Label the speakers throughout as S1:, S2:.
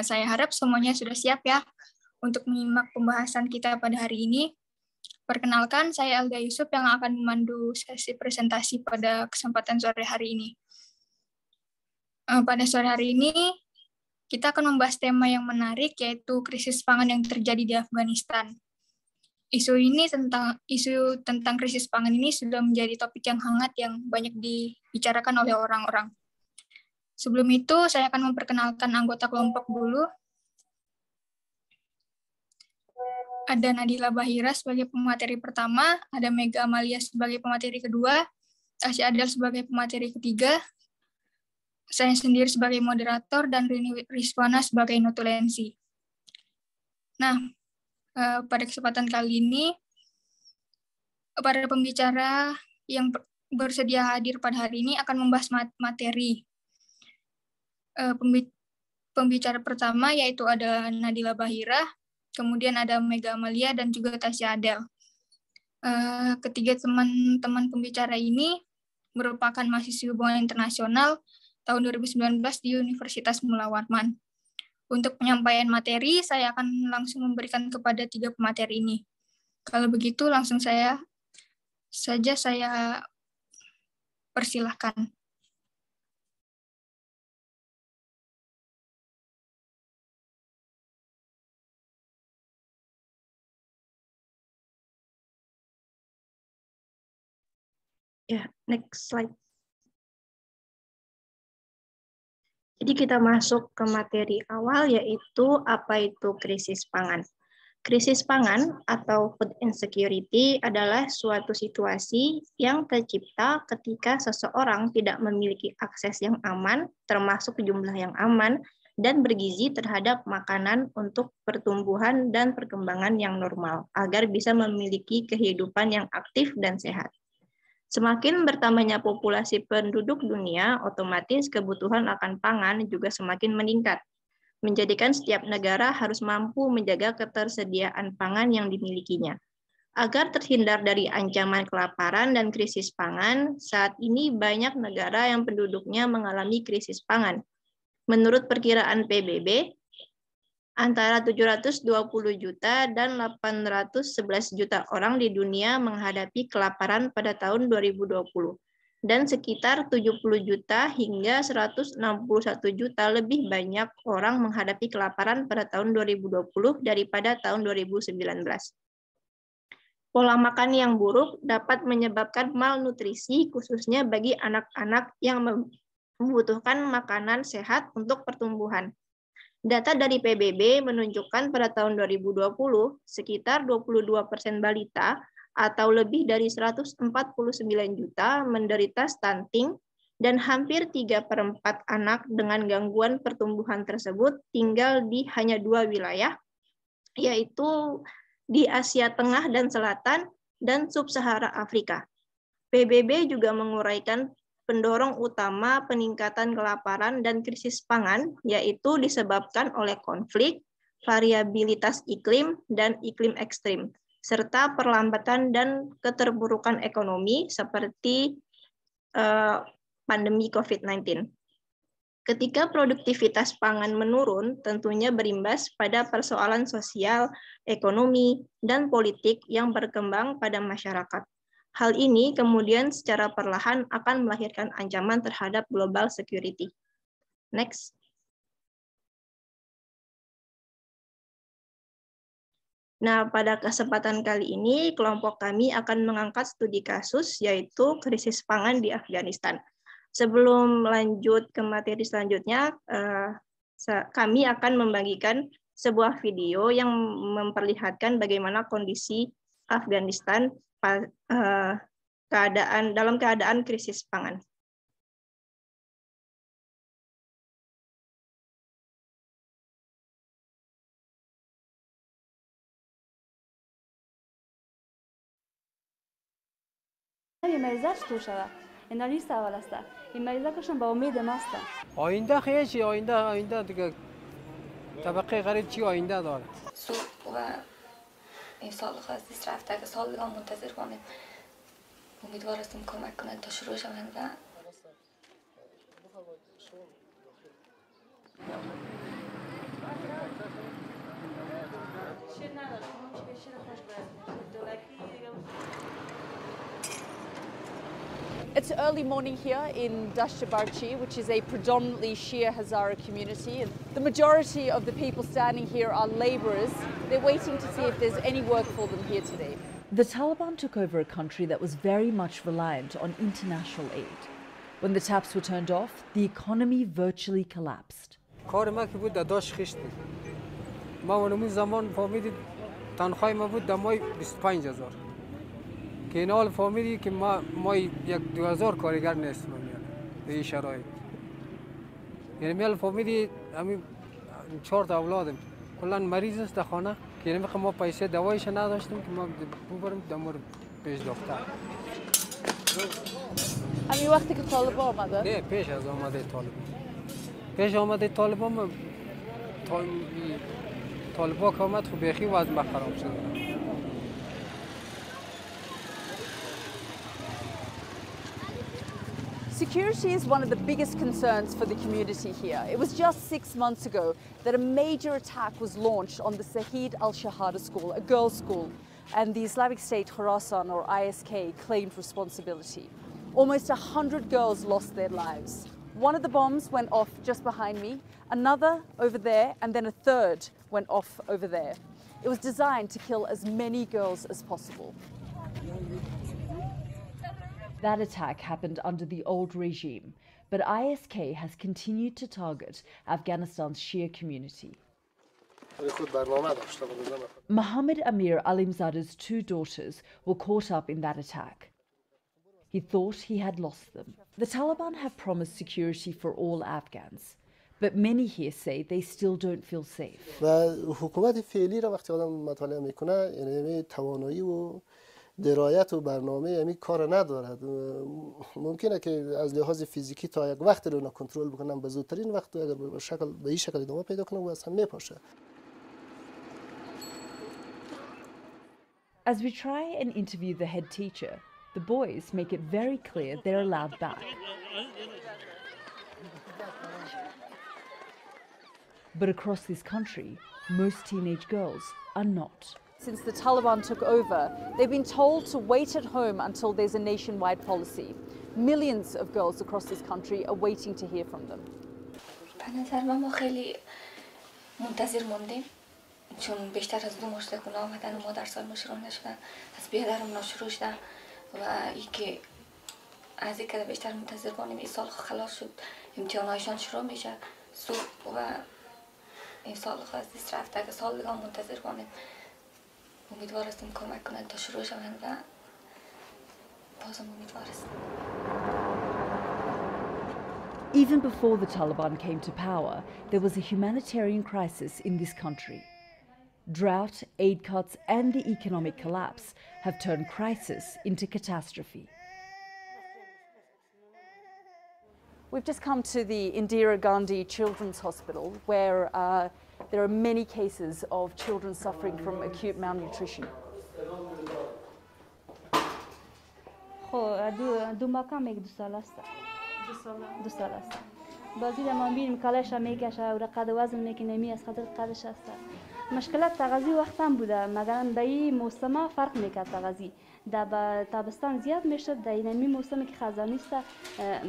S1: Saya harap semuanya sudah siap ya untuk menyimak pembahasan kita pada hari ini. Perkenalkan, saya Elga Yusuf yang akan memandu sesi presentasi pada kesempatan sore hari ini. Pada sore hari ini, kita akan membahas tema yang menarik, yaitu krisis pangan yang terjadi di Afghanistan. Isu tentang krisis pangan ini sudah menjadi topik yang hangat yang banyak dibicarakan oleh orang-orang. Sebelum itu, saya akan memperkenalkan anggota kelompok dulu. Ada Nadila Bahira sebagai pemateri pertama, ada Mega Amalia sebagai pemateri kedua, Tasya Adel sebagai pemateri ketiga, saya sendiri sebagai moderator, dan Rini Rizwana sebagai notulensi. Nah, pada kesempatan kali ini, para pembicara yang bersedia hadir pada hari ini akan membahas materi. Pembicara pertama yaitu ada Nadila Bahira, kemudian ada Mega Amalia, dan juga Tasya Adel. Ketiga teman-teman pembicara ini merupakan mahasiswa hubungan internasional tahun 2019 di Universitas Mula Warman. Untuk penyampaian materi, saya akan langsung memberikan kepada tiga pemateri ini. Kalau begitu, langsung saya persilahkan.
S2: Ya, next slide. Jadi kita masuk ke materi awal, yaitu apa itu krisis pangan. Krisis pangan atau food insecurity adalah suatu situasi yang tercipta ketika seseorang tidak memiliki akses yang aman, termasuk jumlah yang aman, dan bergizi terhadap makanan untuk pertumbuhan dan perkembangan yang normal, agar bisa memiliki kehidupan yang aktif dan sehat. Semakin bertambahnya populasi penduduk dunia, otomatis kebutuhan akan pangan juga semakin meningkat, menjadikan setiap negara harus mampu menjaga ketersediaan pangan yang dimilikinya. Agar terhindar dari ancaman kelaparan dan krisis pangan, saat ini banyak negara yang penduduknya mengalami krisis pangan. Menurut perkiraan PBB, antara 720 juta dan 811 juta orang di dunia menghadapi kelaparan pada tahun 2020, dan sekitar 70 juta hingga 161 juta lebih banyak orang menghadapi kelaparan pada tahun 2020 daripada tahun 2019. Pola makan yang buruk dapat menyebabkan malnutrisi, khususnya bagi anak-anak yang membutuhkan makanan sehat untuk pertumbuhan. Data dari PBB menunjukkan pada tahun 2020, sekitar 22% balita atau lebih dari 149 juta menderita stunting, dan hampir 3/4 anak dengan gangguan pertumbuhan tersebut tinggal di hanya 2 wilayah, yaitu di Asia Tengah dan Selatan dan Sub-Sahara Afrika. PBB juga menguraikan pendorong utama peningkatan kelaparan dan krisis pangan, yaitu disebabkan oleh konflik, variabilitas iklim, dan iklim ekstrim, serta perlambatan dan keterburukan ekonomi seperti pandemi COVID-19. Ketika produktivitas pangan menurun, tentunya berimbas pada persoalan sosial, ekonomi, dan politik yang berkembang pada masyarakat. Hal ini kemudian secara perlahan akan melahirkan ancaman terhadap global security. Next. Nah, pada kesempatan kali ini, kelompok kami akan mengangkat studi kasus, yaitu krisis pangan di Afghanistan. Sebelum lanjut ke materi selanjutnya, kami akan membagikan sebuah video yang memperlihatkan bagaimana kondisi Afghanistan dalam keadaan krisis pangan.
S3: مریضش تو شود اینا نیست اول است این مریضا کشن با امید ماست
S4: آینده خیلی آینده دیگه طبقه غریب چی آینده داره
S5: و این سال خواستیست رفته که سال دیگه منتظر کنیم امیدوار هستیم کمک کنند تا شروع شوند و
S6: It's early morning here in Dasht-e-Barchi, which is a predominantly Shia Hazara community. And the majority of the people standing here are labourers. They're waiting to see if there's any work for them here today. The Taliban took over a country that was very much reliant on international aid. When the taps were turned off, the economy virtually collapsed.
S4: کار ما که بود داشت خشتی ما اون زمان فهمیدید تنخواه ما بود دمای 25000 که این حال فهمیدی که ما 2000 کارگر نیستیم به این شرایط یعنی میال فهمیدی همین 4 تا اولادم کلا مریض است در خانه که یعنی ما پیسه دوایش نداشتیم که ما ببریم دمور پیش دکتر
S6: همین وقتی که طالبان آمده؟
S4: نه پیش از آمده طالبان پیش آمده طالبان طالبان که آمد خب بیخی وضع ما خراب شده
S6: Security is one of the biggest concerns for the community here. It was just 6 months ago that a major attack was launched on the Sahid al-Shahada school, a girls' school, and the Islamic State Khorasan, or ISK, claimed responsibility. Almost 100 girls lost their lives. One of the bombs went off just behind me, another over there, and then a third went off over there. It was designed to kill as many girls as possible. That attack happened under the old regime, but ISK has continued to target Afghanistan's Shia community. Mohammed Amir Alimzadeh's 2 daughters were caught up in that attack. He thought he had lost them. The Taliban have promised security for all Afghans, but many here say they still don't feel safe.
S7: درایت و برنامه یعنی کار ندارد ممکنه که از لحاظ فیزیکی تا یک وقت رو کنترل بکنن به زودترین وقت اگر به این شکل ادامه پیدا کنه و اصلا میپاشه
S6: As we try and interview the head teacher, the boys make it very clear they're allowed back. But across this country, most teenage girls are not. Since the Taliban took over, they've been told to wait at home until there's a nationwide policy. Millions of girls across this country are waiting to hear from them.
S5: به نظر من ما خیلی منتظر موندیم چون بیشتر از 2 ماه شده که آمدن و ما در سال ما شروع نشدن از بیادرم شروع شدن و ای که از این که بیشتر منتظر بانیم این سال خلاص شد امتحانایشان شروع میشه صبح و این سال خواهد دست رفته که سال دیگه منتظر بانیم امیدوار هستیم کمک کنند تا شروع شوند و بازم امیدوار هستیم.
S6: Even before the Taliban came to power, there was a humanitarian crisis in this country. Drought, aid cuts, and the economic collapse have turned crisis into catastrophe. We've just come to the Indira Gandhi Children's Hospital, where there are many cases of children suffering from acute malnutrition.
S3: دو مکان یک 2 سال است. 2 سال است. بازی ما میریم کالش میکشه و رقد وزن میکنه می از خاطر قدش است. مشکلات تغذی وقتم بوده مگر به این موسم فرق میکرد تغذی. در تابستان زیاد میشد در این موسمی که خزانی است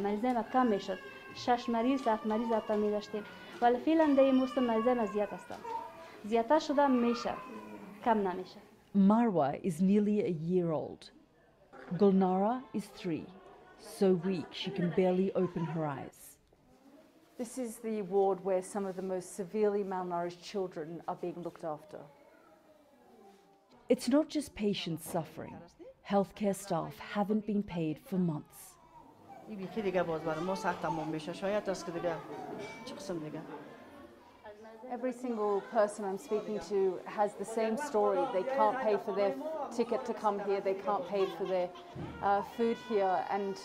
S3: مریضای ما کم میشد. 6 مریض 7 مریض تا می داشتیم. ولی فعلا در این موسم مریضای ما زیاد است. زیادتر شده میشه کم نمیشه.
S6: Marwa is nearly a year old. Gulnara is 3, so weak she can barely open her eyes. This is the ward where some of the most severely malnourished children are being looked after. It's not just patients suffering. Healthcare staff haven't been paid for months. Every single person I'm speaking to has the same story. They can't pay for their ticket to come here. They can't pay for their food here. And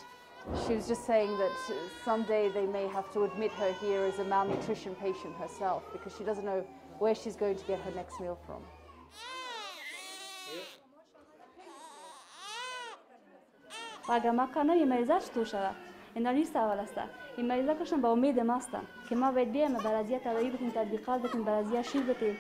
S6: she was just saying that someday they may have to admit her here as a malnutrition patient herself because she doesn't know where she's going to get her next meal from.
S3: اگر ما کنار این مریضاش تو شود این لیست اول است این مریضا کشون با امید ما هستن که ما باید بیایم برازیه تداوی بکنیم تطبیقات بکنیم برازیه شیر بکنیم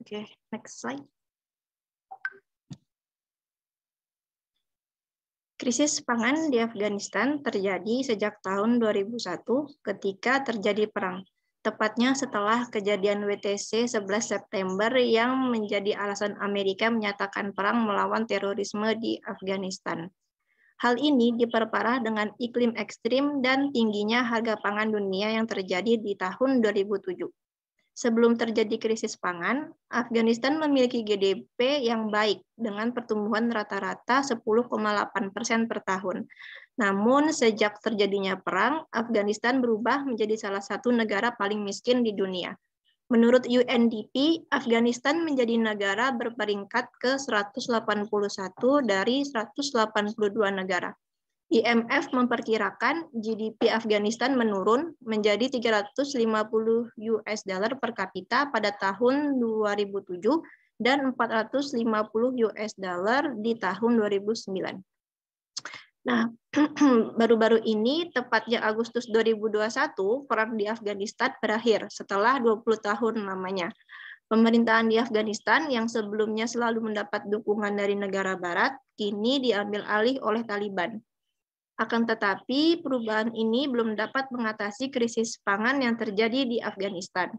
S2: Oke, next slide. Krisis pangan di Afghanistan terjadi sejak tahun 2001 ketika terjadi perang, tepatnya setelah kejadian WTC 11 September yang menjadi alasan Amerika menyatakan perang melawan terorisme di Afghanistan. Hal ini diperparah dengan iklim ekstrim dan tingginya harga pangan dunia yang terjadi di tahun 2007. Sebelum terjadi krisis pangan, Afghanistan memiliki GDP yang baik dengan pertumbuhan rata-rata 10,8% per tahun. Namun, sejak terjadinya perang, Afghanistan berubah menjadi salah satu negara paling miskin di dunia. Menurut UNDP, Afghanistan menjadi negara berperingkat ke-181 dari 182 negara. IMF memperkirakan GDP Afghanistan menurun menjadi 350 US dollar per kapita pada tahun 2007 dan 450 US dollar di tahun 2009. Nah, baru-baru ini, tepatnya Agustus 2021, perang di Afghanistan berakhir setelah 20 tahun lamanya. Pemerintahan di Afghanistan yang sebelumnya selalu mendapat dukungan dari negara barat, kini diambil alih oleh Taliban. Akan tetapi, perubahan ini belum dapat mengatasi krisis pangan yang terjadi di Afghanistan.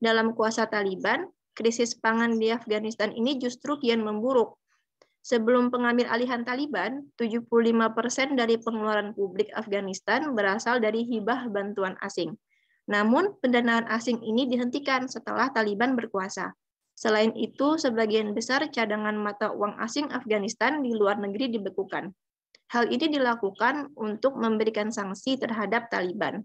S2: Dalam kuasa Taliban, krisis pangan di Afghanistan ini justru kian memburuk. Sebelum pengambil alihan Taliban, 75% dari pengeluaran publik Afghanistan berasal dari hibah bantuan asing. Namun, pendanaan asing ini dihentikan setelah Taliban berkuasa. Selain itu, sebagian besar cadangan mata uang asing Afghanistan di luar negeri dibekukan. Hal ini dilakukan untuk memberikan sanksi terhadap Taliban.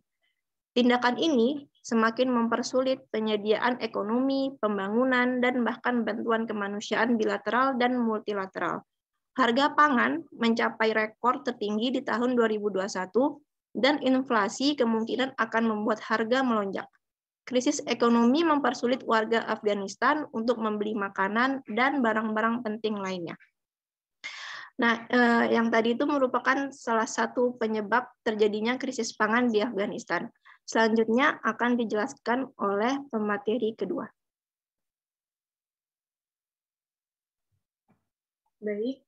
S2: Tindakan ini semakin mempersulit penyediaan ekonomi, pembangunan, dan bahkan bantuan kemanusiaan bilateral dan multilateral. Harga pangan mencapai rekor tertinggi di tahun 2021, dan inflasi kemungkinan akan membuat harga melonjak. Krisis ekonomi mempersulit warga Afghanistan untuk membeli makanan dan barang-barang penting lainnya. Nah, yang tadi itu merupakan salah satu penyebab terjadinya krisis pangan di Afghanistan. Selanjutnya akan dijelaskan oleh pemateri kedua.
S8: Baik,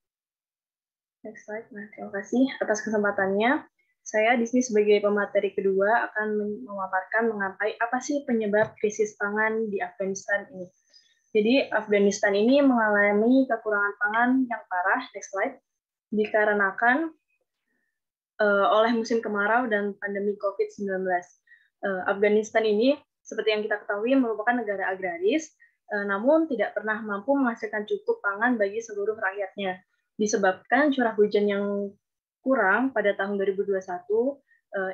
S8: next slide. Nah, terima kasih atas kesempatannya. Saya di sini sebagai pemateri kedua akan memaparkan mengenai apa sih penyebab krisis pangan di Afghanistan ini. Jadi Afghanistan ini mengalami kekurangan pangan yang parah, next slide, dikarenakan oleh musim kemarau dan pandemi COVID-19. Afghanistan ini, seperti yang kita ketahui, merupakan negara agraris, namun tidak pernah mampu menghasilkan cukup pangan bagi seluruh rakyatnya, disebabkan curah hujan yang kurang pada tahun 2021,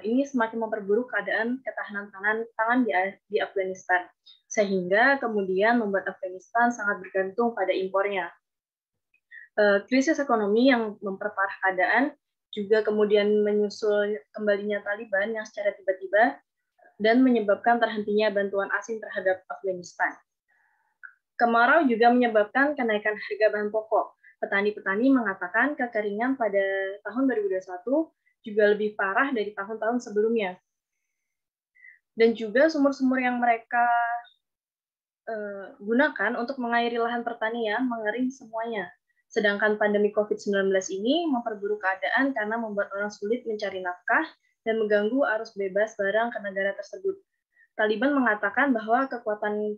S8: ini semakin memperburuk keadaan ketahanan pangan di Afghanistan, sehingga kemudian membuat Afghanistan sangat bergantung pada impornya. Krisis ekonomi yang memperparah keadaan juga kemudian menyusul kembalinya Taliban yang secara tiba-tiba dan menyebabkan terhentinya bantuan asing terhadap Afghanistan. Kemarau juga menyebabkan kenaikan harga bahan pokok. Petani-petani mengatakan kekeringan pada tahun 2021 juga lebih parah dari tahun-tahun sebelumnya. Dan juga sumur-sumur yang mereka gunakan untuk mengairi lahan pertanian mengering semuanya. Sedangkan pandemi COVID-19 ini memperburuk keadaan karena membuat orang sulit mencari nafkah dan mengganggu arus bebas barang ke negara tersebut. Taliban mengatakan bahwa kekuatan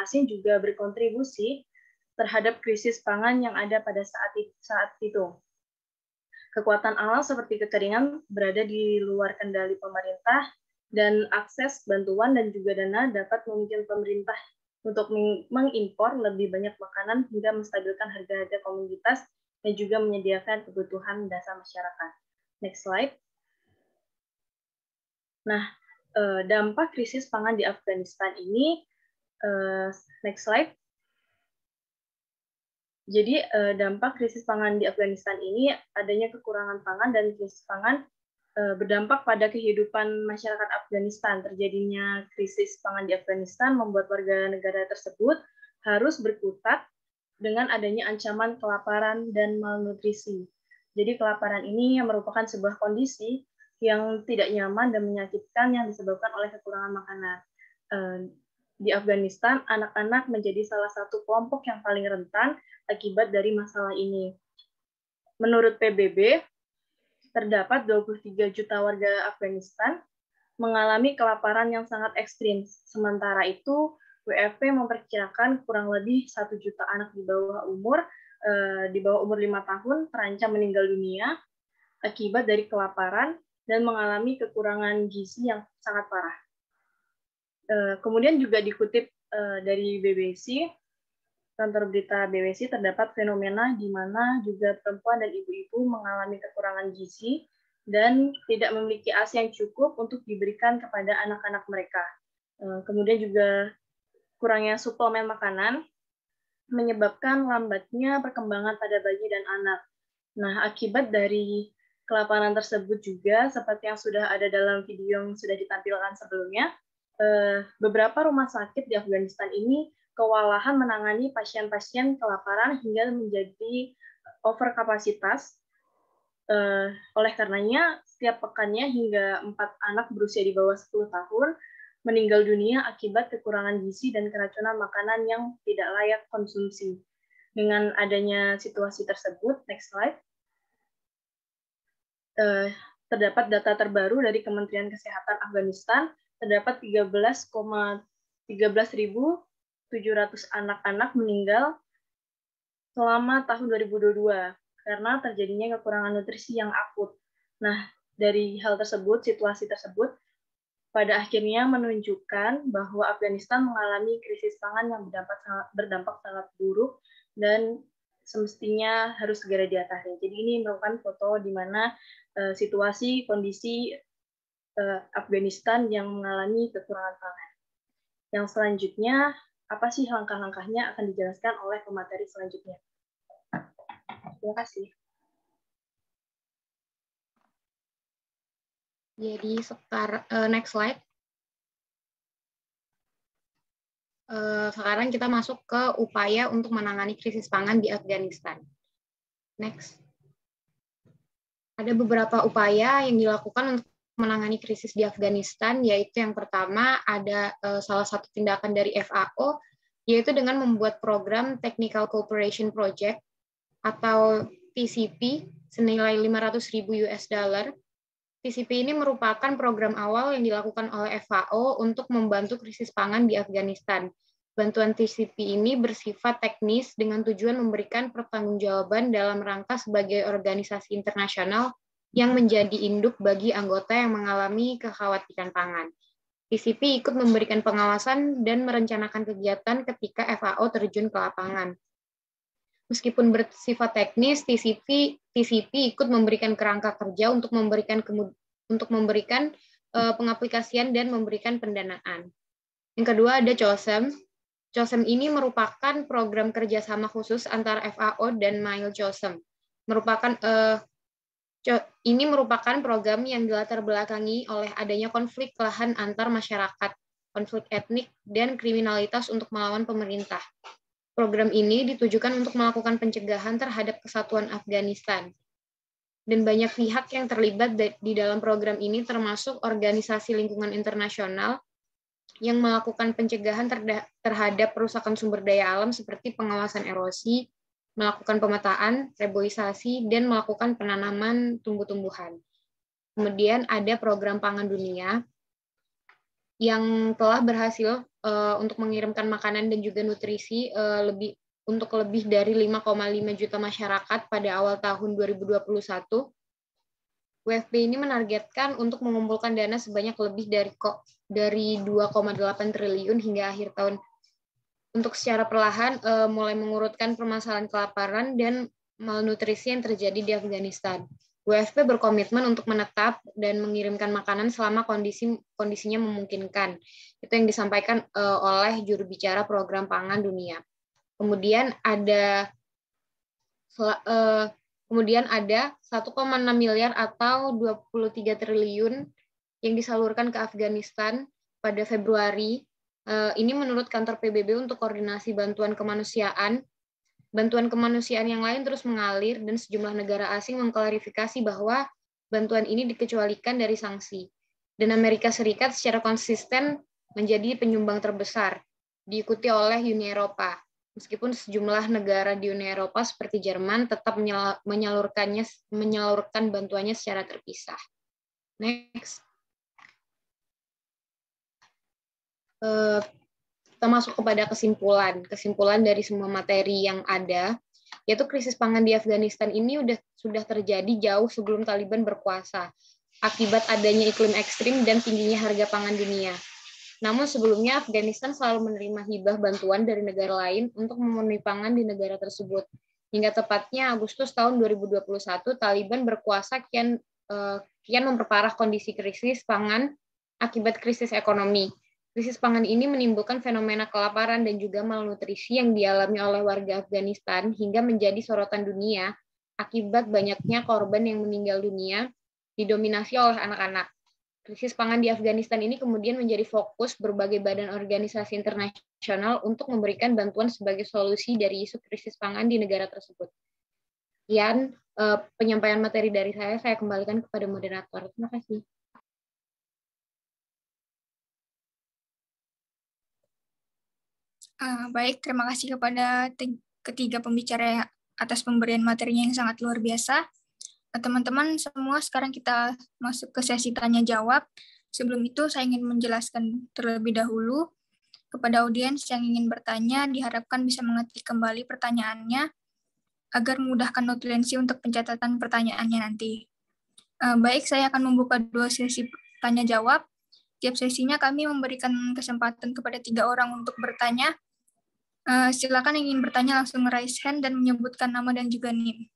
S8: asing juga berkontribusi terhadap krisis pangan yang ada pada saat itu. Kekuatan alam seperti kekeringan berada di luar kendali pemerintah, dan akses bantuan dan juga dana dapat memungkinkan pemerintah untuk mengimpor lebih banyak makanan hingga menstabilkan harga-harga komoditas dan juga menyediakan kebutuhan dasar masyarakat. Next slide. Nah, dampak krisis pangan di Afghanistan ini, next slide. Jadi dampak krisis pangan di Afghanistan ini adanya kekurangan pangan dan krisis pangan berdampak pada kehidupan masyarakat Afghanistan. Terjadinya krisis pangan di Afghanistan membuat warga negara tersebut harus berkutat dengan adanya ancaman kelaparan dan malnutrisi. Jadi kelaparan ini merupakan sebuah kondisi yang tidak nyaman dan menyakitkan yang disebabkan oleh kekurangan makanan. di Afghanistan, anak-anak menjadi salah satu kelompok yang paling rentan akibat dari masalah ini. Menurut PBB, terdapat 23 juta warga Afghanistan mengalami kelaparan yang sangat ekstrim. Sementara itu, WFP memperkirakan kurang lebih 1 juta anak di bawah umur 5 tahun terancam meninggal dunia akibat dari kelaparan dan mengalami kekurangan gizi yang sangat parah. Kemudian juga dikutip dari BBC, kantor berita BBC, terdapat fenomena di mana juga perempuan dan ibu-ibu mengalami kekurangan gizi dan tidak memiliki ASI yang cukup untuk diberikan kepada anak-anak mereka. Kemudian juga kurangnya suplemen makanan menyebabkan lambatnya perkembangan pada bayi dan anak. Nah, akibat dari kelaparan tersebut juga, seperti yang sudah ada dalam video yang sudah ditampilkan sebelumnya, beberapa rumah sakit di Afghanistan ini kewalahan menangani pasien-pasien kelaparan hingga menjadi overkapasitas. Oleh karenanya, setiap pekannya hingga 4 anak berusia di bawah 10 tahun meninggal dunia akibat kekurangan gizi dan keracunan makanan yang tidak layak konsumsi. Dengan adanya situasi tersebut, next slide, terdapat data terbaru dari Kementerian Kesehatan Afghanistan, terdapat 13.700 anak-anak meninggal selama tahun 2022 karena terjadinya kekurangan nutrisi yang akut. Nah, dari hal tersebut, situasi tersebut, pada akhirnya menunjukkan bahwa Afghanistan mengalami krisis pangan yang berdampak sangat buruk dan semestinya harus segera diatasi. Jadi ini merupakan foto di mana situasi kondisi Afghanistan yang mengalami kekurangan pangan. Yang selanjutnya, apa sih langkah-langkahnya akan dijelaskan oleh pemateri selanjutnya. Terima kasih.
S2: Jadi sekarang next slide. Sekarang kita masuk ke upaya untuk menangani krisis pangan di Afghanistan. Next. Ada beberapa upaya yang dilakukan untuk menangani krisis di Afghanistan, yaitu yang pertama ada salah satu tindakan dari FAO, yaitu dengan membuat program Technical Cooperation Project atau TCP senilai $500.000. TCP ini merupakan program awal yang dilakukan oleh FAO untuk membantu krisis pangan di Afghanistan. Bantuan TCP ini bersifat teknis dengan tujuan memberikan pertanggungjawaban dalam rangka sebagai organisasi internasional yang menjadi induk bagi anggota yang mengalami kekhawatiran pangan. TCP ikut memberikan pengawasan dan merencanakan kegiatan ketika FAO terjun ke lapangan. Meskipun bersifat teknis, TCP ikut memberikan kerangka kerja untuk memberikan pengaplikasian dan memberikan pendanaan. Yang kedua ada COSEM. COSEM ini merupakan program kerjasama khusus antara FAO dan MIL-COSEM. Ini merupakan program yang dilatar belakangi oleh adanya konflik lahan antar masyarakat, konflik etnik, dan kriminalitas untuk melawan pemerintah. Program ini ditujukan untuk melakukan pencegahan terhadap kesatuan Afghanistan. Dan banyak pihak yang terlibat di dalam program ini termasuk organisasi lingkungan internasional yang melakukan pencegahan terhadap perusakan sumber daya alam seperti pengawasan erosi, melakukan pemetaan, reboisasi, dan melakukan penanaman tumbuh-tumbuhan. Kemudian ada program pangan dunia yang telah berhasil untuk mengirimkan makanan dan juga nutrisi untuk lebih dari 5,5 juta masyarakat pada awal tahun 2021. WFP ini menargetkan untuk mengumpulkan dana sebanyak lebih dari 2,8 triliun hingga akhir tahun untuk secara perlahan mulai mengurutkan permasalahan kelaparan dan malnutrisi yang terjadi di Afghanistan. WFP berkomitmen untuk menetap dan mengirimkan makanan selama kondisinya memungkinkan. Itu yang disampaikan oleh juru bicara Program Pangan Dunia. Kemudian ada 1,6 miliar atau 23 triliun yang disalurkan ke Afghanistan pada Februari. Ini menurut kantor PBB untuk koordinasi bantuan kemanusiaan. Bantuan kemanusiaan yang lain terus mengalir dan sejumlah negara asing mengklarifikasi bahwa bantuan ini dikecualikan dari sanksi. Dan Amerika Serikat secara konsisten menjadi penyumbang terbesar
S9: diikuti oleh Uni Eropa. Meskipun sejumlah negara di Uni Eropa seperti Jerman tetap menyalurkan bantuannya secara terpisah. Next. Kita masuk kepada kesimpulan dari semua materi yang ada, yaitu krisis pangan di Afghanistan ini sudah terjadi jauh sebelum Taliban berkuasa, akibat adanya iklim ekstrim dan tingginya harga pangan dunia. Namun sebelumnya Afghanistan selalu menerima hibah bantuan dari negara lain untuk memenuhi pangan di negara tersebut. Hingga tepatnya Agustus tahun 2021, Taliban berkuasa kian memperparah kondisi krisis pangan akibat krisis ekonomi. Krisis pangan ini menimbulkan fenomena kelaparan dan juga malnutrisi yang dialami oleh warga Afghanistan hingga menjadi sorotan dunia akibat banyaknya korban yang meninggal dunia didominasi oleh anak-anak. Krisis pangan di Afghanistan ini kemudian menjadi fokus berbagai badan organisasi internasional untuk memberikan bantuan sebagai solusi dari isu krisis pangan di negara tersebut. Sekian penyampaian materi dari saya kembalikan kepada moderator. Terima kasih.
S1: Baik, terima kasih kepada ketiga pembicara atas pemberian materinya yang sangat luar biasa. Teman-teman semua, sekarang kita masuk ke sesi tanya-jawab. Sebelum itu, saya ingin menjelaskan terlebih dahulu kepada audiens yang ingin bertanya, diharapkan bisa mengetik kembali pertanyaannya agar memudahkan notulensi untuk pencatatan pertanyaannya nanti. Baik, saya akan membuka 2 sesi tanya-jawab. Tiap sesinya kami memberikan kesempatan kepada 3 orang untuk bertanya. Silakan yang ingin bertanya langsung raise hand dan menyebutkan nama dan juga NIM.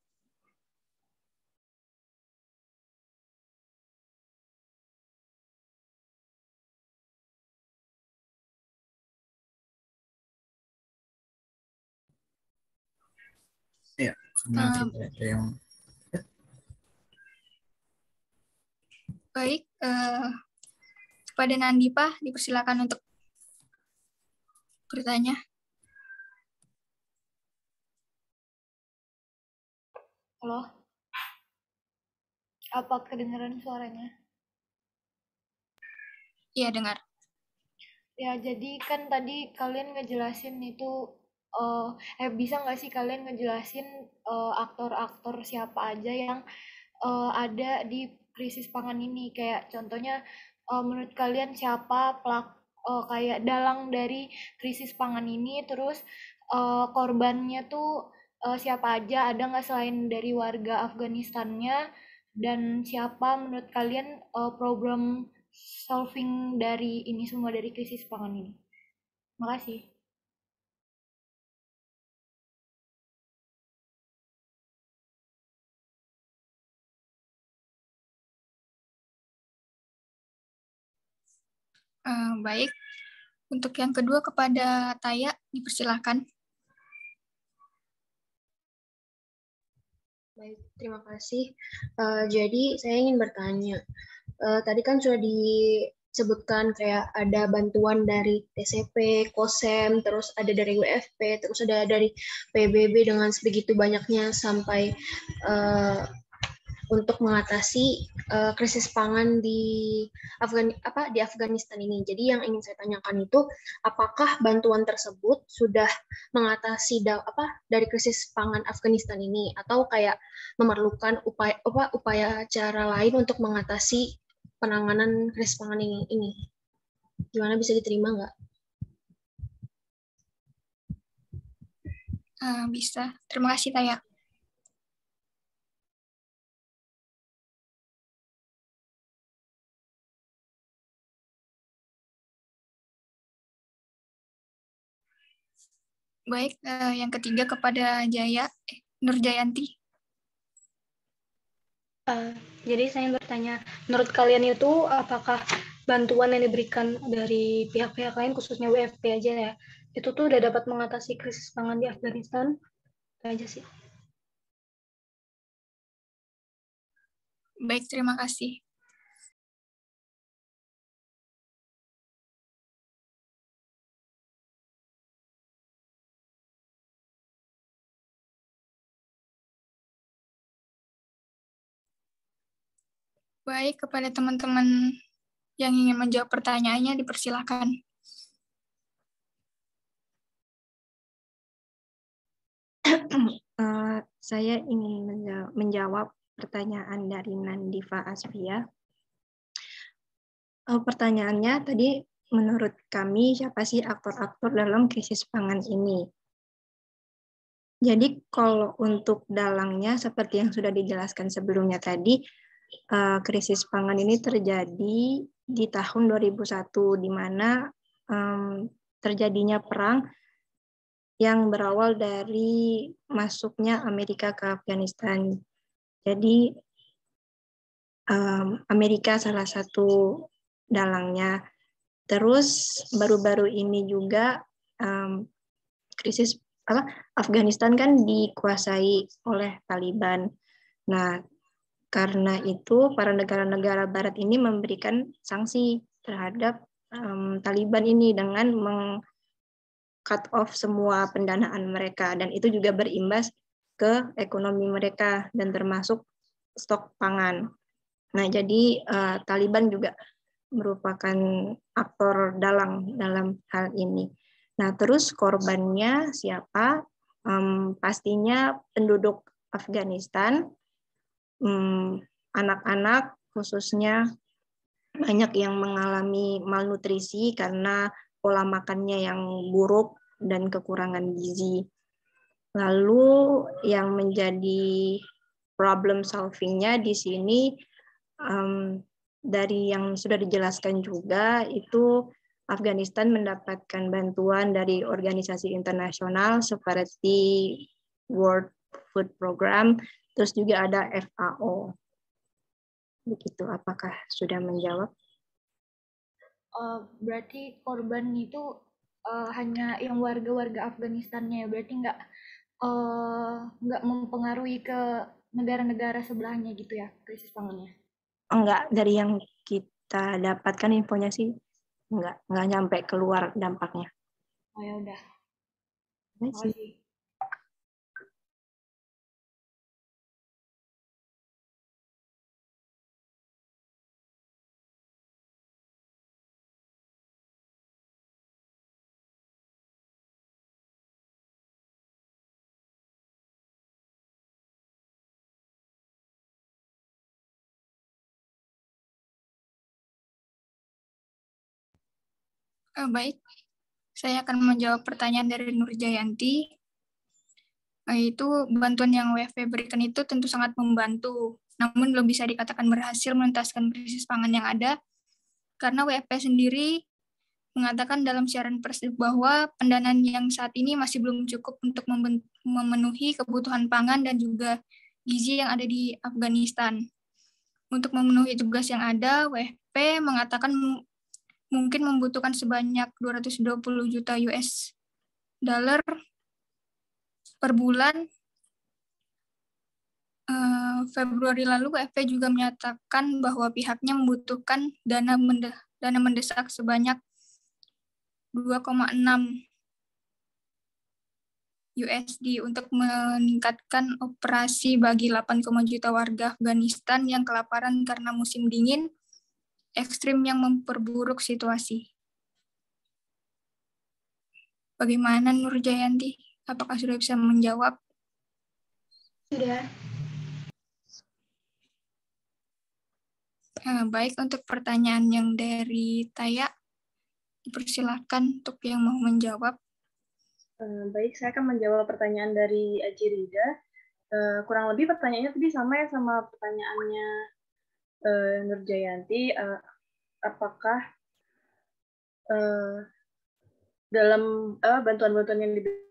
S10: Ya, karena tidak ada yang...
S1: Baik, kepada Nandipa dipersilakan untuk bertanya.
S11: Halo, apa kedengaran suaranya?
S1: Iya, dengar.
S11: Ya, jadi kan tadi kalian ngejelasin itu, bisa nggak sih kalian ngejelasin aktor-aktor siapa aja yang ada di krisis pangan ini? Kayak contohnya, menurut kalian siapa kayak dalang dari krisis pangan ini, terus korbannya tuh siapa aja, ada nggak selain dari warga Afghanistannya, dan siapa menurut kalian problem solving dari ini semua, dari krisis pangan ini? Makasih.
S1: Baik, untuk yang kedua kepada Taya, dipersilakan.
S2: Baik, terima kasih. Jadi saya ingin bertanya, tadi kan sudah disebutkan kayak ada bantuan dari TCP, KOSEM, terus ada dari WFP, terus ada dari PBB dengan sebegitu banyaknya sampai untuk mengatasi krisis pangan di Afghanistan ini. Jadi yang ingin saya tanyakan itu, apakah bantuan tersebut sudah mengatasi dari krisis pangan Afghanistan ini, atau kayak memerlukan upaya cara lain untuk mengatasi penanganan krisis pangan ini? Gimana, bisa diterima nggak?
S1: Bisa. Terima kasih, Taya. Baik, yang ketiga kepada Nurjayanti.
S12: Jadi saya bertanya, menurut kalian itu apakah bantuan yang diberikan dari pihak-pihak lain, khususnya WFP aja ya, itu tuh udah dapat mengatasi krisis pangan di Afghanistan? Itu aja sih.
S1: Baik, terima kasih. Baik, kepada teman-teman yang ingin menjawab pertanyaannya, dipersilakan.
S2: Saya ingin menjawab pertanyaan dari Nandifa Asfia. Pertanyaannya tadi, menurut kami siapa sih aktor-aktor dalam krisis pangan ini? Jadi kalau untuk dalangnya seperti yang sudah dijelaskan sebelumnya tadi, krisis pangan ini terjadi di tahun 2001 di mana terjadinya perang yang berawal dari masuknya Amerika ke Afghanistan. Jadi Amerika salah satu dalangnya. Terus baru-baru ini juga krisis Afghanistan kan dikuasai oleh Taliban. Nah, karena itu para negara-negara Barat ini memberikan sanksi terhadap Taliban ini dengan cut off semua pendanaan mereka, dan itu juga berimbas ke ekonomi mereka dan termasuk stok pangan. Nah, jadi Taliban juga merupakan aktor dalang dalam hal ini. Nah, terus korbannya siapa? Pastinya penduduk Afghanistan, anak-anak khususnya banyak yang mengalami malnutrisi karena pola makannya yang buruk dan kekurangan gizi. Lalu yang menjadi problem solving-nya di sini dari yang sudah dijelaskan juga itu Afghanistan mendapatkan bantuan dari organisasi internasional seperti World Food Program, terus juga ada FAO. Begitu, apakah sudah menjawab?
S11: Berarti korban itu hanya yang warga-warga Afghanistannya ya, berarti nggak mempengaruhi ke negara-negara sebelahnya gitu ya, krisis pangannya?
S2: Enggak, dari yang kita dapatkan infonya sih enggak nyampe keluar dampaknya.
S11: Oh ya udah.
S2: Terima kasih.
S1: Baik, saya akan menjawab pertanyaan dari Nur Jayanti. Yaitu bantuan yang WFP berikan itu tentu sangat membantu, namun belum bisa dikatakan berhasil menuntaskan krisis pangan yang ada, karena WFP sendiri mengatakan dalam siaran pers bahwa pendanaan yang saat ini masih belum cukup untuk memenuhi kebutuhan pangan dan juga gizi yang ada di Afghanistan. Untuk memenuhi tugas yang ada, WFP mengatakan mungkin membutuhkan sebanyak 220 juta US dollar per bulan. Februari lalu, WFP juga menyatakan bahwa pihaknya membutuhkan dana mendesak sebanyak 2,6 USD untuk meningkatkan operasi bagi 8, juta warga Afghanistan yang kelaparan karena musim dingin ekstrim yang memperburuk situasi. Bagaimana Nur Jayanti? Apakah sudah bisa menjawab?
S12: Sudah.
S1: Baik, untuk pertanyaan yang dari Taya, dipersilakan untuk yang mau menjawab.
S8: Baik, saya akan menjawab pertanyaan dari Ajirida. Kurang lebih pertanyaannya tadi sama ya sama pertanyaannya Nur Jayanti. Apakah dalam bantuan-bantuan yang diberikan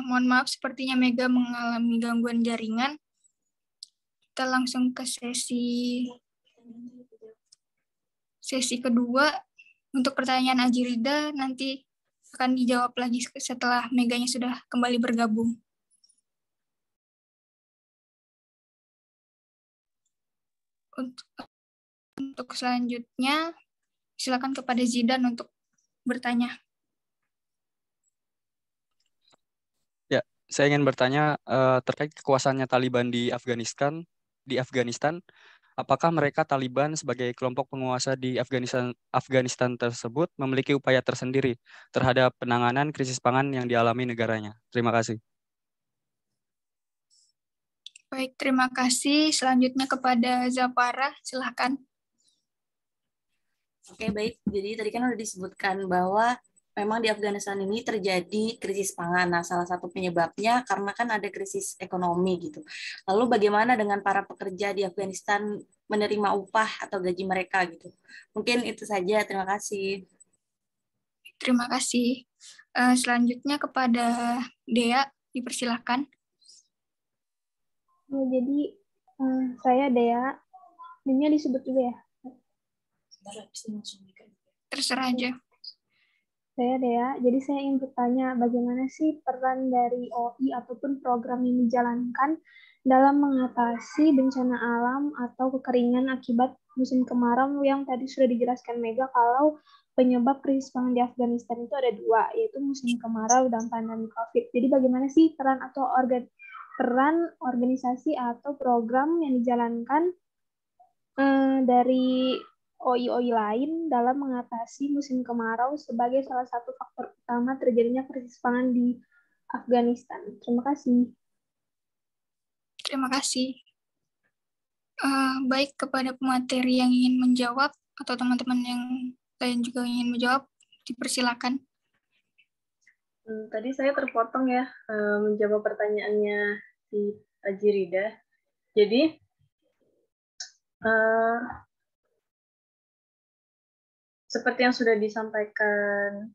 S1: mohon maaf, sepertinya Mega mengalami gangguan jaringan. Kita langsung ke sesi kedua. Untuk pertanyaan Ajirida nanti akan dijawab lagi setelah Meganya sudah kembali bergabung. Untuk selanjutnya, silakan kepada Zidan untuk bertanya.
S13: Ya, saya ingin bertanya terkait kekuasaannya Taliban di Afghanistan. Apakah mereka Taliban sebagai kelompok penguasa di Afghanistan tersebut memiliki upaya tersendiri terhadap penanganan krisis pangan yang dialami negaranya? Terima kasih.
S1: Baik, terima kasih. Selanjutnya kepada Zafara, silakan.
S14: Oke, baik. Jadi tadi kan sudah disebutkan bahwa memang di Afghanistan ini terjadi krisis pangan. Nah, salah satu penyebabnya karena kan ada krisis ekonomi gitu. Lalu bagaimana dengan para pekerja di Afghanistan menerima upah atau gaji mereka gitu? Mungkin itu saja. Terima kasih.
S1: Terima kasih. Selanjutnya kepada Dea, dipersilahkan.
S12: Ya, jadi saya Dea, namanya disebut juga ya?
S1: Terserah aja.
S12: Saya Dea, jadi saya ingin bertanya bagaimana sih peran dari OI ataupun program yang dijalankan dalam mengatasi bencana alam atau kekeringan akibat musim kemarau yang tadi sudah dijelaskan Mega kalau penyebab krisis pangan di Afghanistan itu ada dua, yaitu musim kemarau dan pandemi COVID. Jadi bagaimana sih peran organisasi atau program yang dijalankan dari OI-OI lain dalam mengatasi musim kemarau sebagai salah satu faktor utama terjadinya krisis pangan di Afghanistan. Terima kasih.
S1: Terima kasih. Baik, kepada pemateri yang ingin menjawab atau teman-teman yang lain juga ingin menjawab, dipersilakan.
S8: Tadi saya terpotong ya menjawab pertanyaannya si Ajirida. Jadi seperti yang sudah disampaikan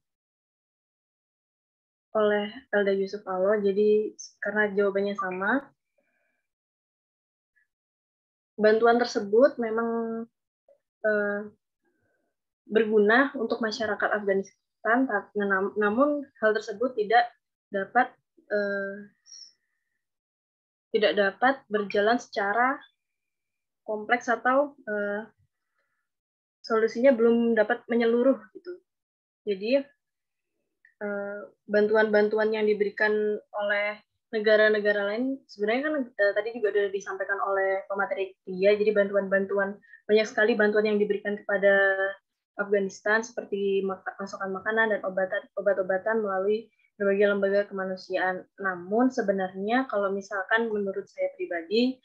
S8: oleh Elda Yusuf Alo, jadi karena jawabannya sama, bantuan tersebut memang berguna untuk masyarakat Afghanistan, namun hal tersebut tidak dapat berjalan secara kompleks atau solusinya belum dapat menyeluruh gitu. Jadi bantuan-bantuan yang diberikan oleh negara-negara lain sebenarnya kan tadi juga sudah disampaikan oleh pemateri dia. Jadi bantuan-bantuan banyak sekali bantuan yang diberikan kepada Afghanistan seperti pasokan makanan dan obat-obatan melalui berbagai lembaga kemanusiaan. Namun sebenarnya kalau misalkan menurut saya pribadi,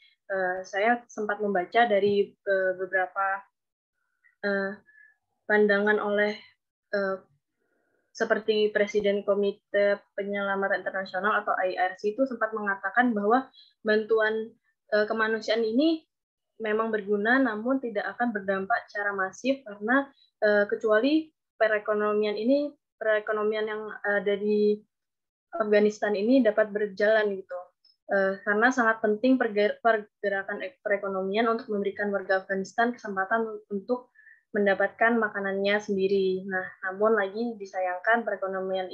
S8: saya sempat membaca dari beberapa pandangan oleh seperti Presiden Komite Penyelamatan Internasional atau IRC itu sempat mengatakan bahwa bantuan kemanusiaan ini memang berguna namun tidak akan berdampak secara masif karena kecuali perekonomian yang ada di Afghanistan ini dapat berjalan gitu. Karena sangat penting pergerakan perekonomian untuk memberikan warga Afghanistan kesempatan untuk mendapatkan makanannya sendiri. Nah, namun lagi disayangkan perekonomian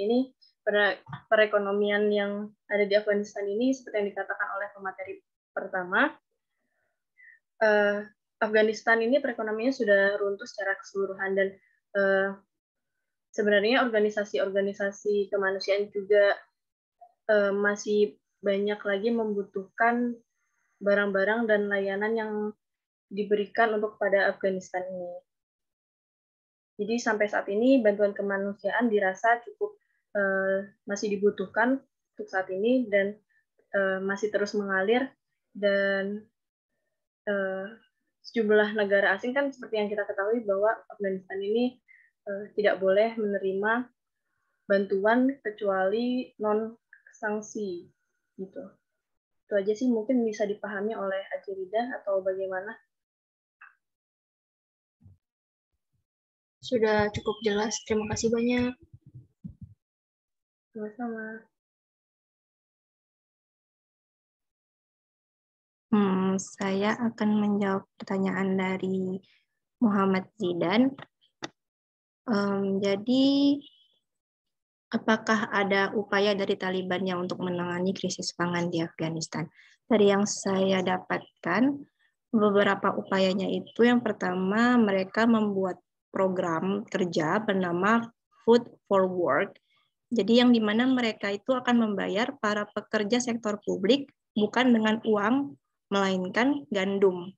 S8: yang ada di Afghanistan ini seperti yang dikatakan oleh pemateri pertama, Afghanistan ini perekonomiannya sudah runtuh secara keseluruhan dan sebenarnya organisasi-organisasi kemanusiaan juga masih banyak lagi membutuhkan barang-barang dan layanan yang diberikan untuk pada Afghanistan ini. Jadi sampai saat ini bantuan kemanusiaan dirasa cukup masih dibutuhkan untuk saat ini dan masih terus mengalir dan sejumlah negara asing kan seperti yang kita ketahui bahwa Afghanistan ini tidak boleh menerima bantuan kecuali non sanksi gitu. Itu aja sih mungkin bisa dipahami oleh Ajirida atau bagaimana?
S2: Sudah cukup jelas. Terima kasih banyak.
S8: Sama-sama.
S2: Saya akan menjawab pertanyaan dari Muhammad Zidan. Jadi, apakah ada upaya dari Taliban yang untuk menangani krisis pangan di Afghanistan? Dari yang saya dapatkan, beberapa upayanya itu yang pertama mereka membuat program kerja bernama Food for Work. Jadi yang dimana mereka itu akan membayar para pekerja sektor publik bukan dengan uang, melainkan gandum.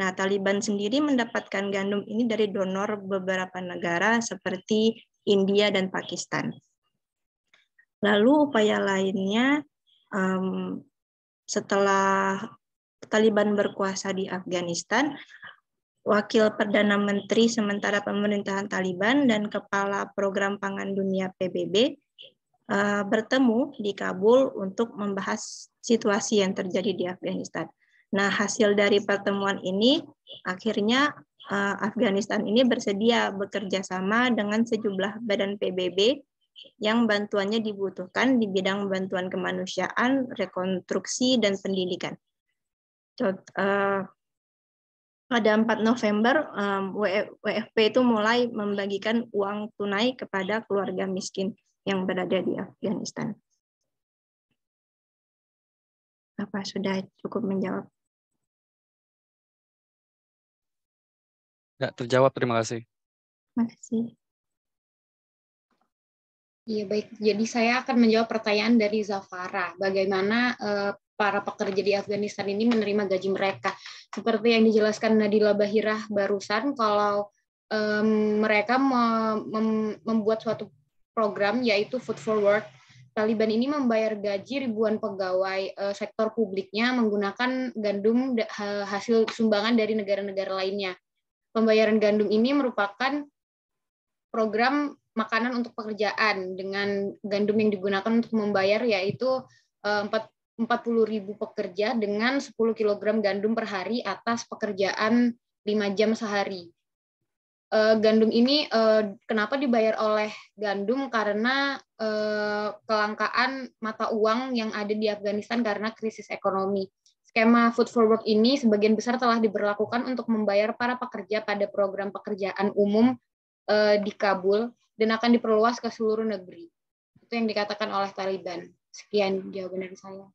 S2: Nah, Taliban sendiri mendapatkan gandum ini dari donor beberapa negara seperti India dan Pakistan. Lalu upaya lainnya, setelah Taliban berkuasa di Afghanistan, Wakil Perdana Menteri sementara pemerintahan Taliban dan Kepala Program Pangan Dunia PBB bertemu di Kabul untuk membahas situasi yang terjadi di Afghanistan. Nah, hasil dari pertemuan ini, akhirnya Afghanistan ini bersedia bekerja sama dengan sejumlah badan PBB yang bantuannya dibutuhkan di bidang bantuan kemanusiaan, rekonstruksi, dan pendidikan. Pada 4 November, WFP itu mulai membagikan uang tunai kepada keluarga miskin yang berada di Afghanistan. Apa sudah cukup menjawab?
S13: Ya, terjawab, terima kasih.
S2: Terima kasih.
S9: Iya, baik. Jadi saya akan menjawab pertanyaan dari Zafara. Bagaimana para pekerja di Afghanistan ini menerima gaji mereka? Seperti yang dijelaskan Nadila Bahirah barusan, kalau mereka membuat suatu program yaitu Food for Work, Taliban ini membayar gaji ribuan pegawai sektor publiknya menggunakan gandum hasil sumbangan dari negara-negara lainnya. Pembayaran gandum ini merupakan program makanan untuk pekerjaan dengan gandum yang digunakan untuk membayar yaitu 40.000 pekerja dengan 10 kg gandum per hari atas pekerjaan 5 jam sehari. Gandum ini kenapa dibayar oleh gandum? Karena kelangkaan mata uang yang ada di Afghanistan karena krisis ekonomi. Skema Food for Work ini sebagian besar telah diberlakukan untuk membayar para pekerja pada program pekerjaan umum di Kabul dan akan diperluas ke seluruh negeri. Itu yang dikatakan oleh Taliban. Sekian jawaban dari saya.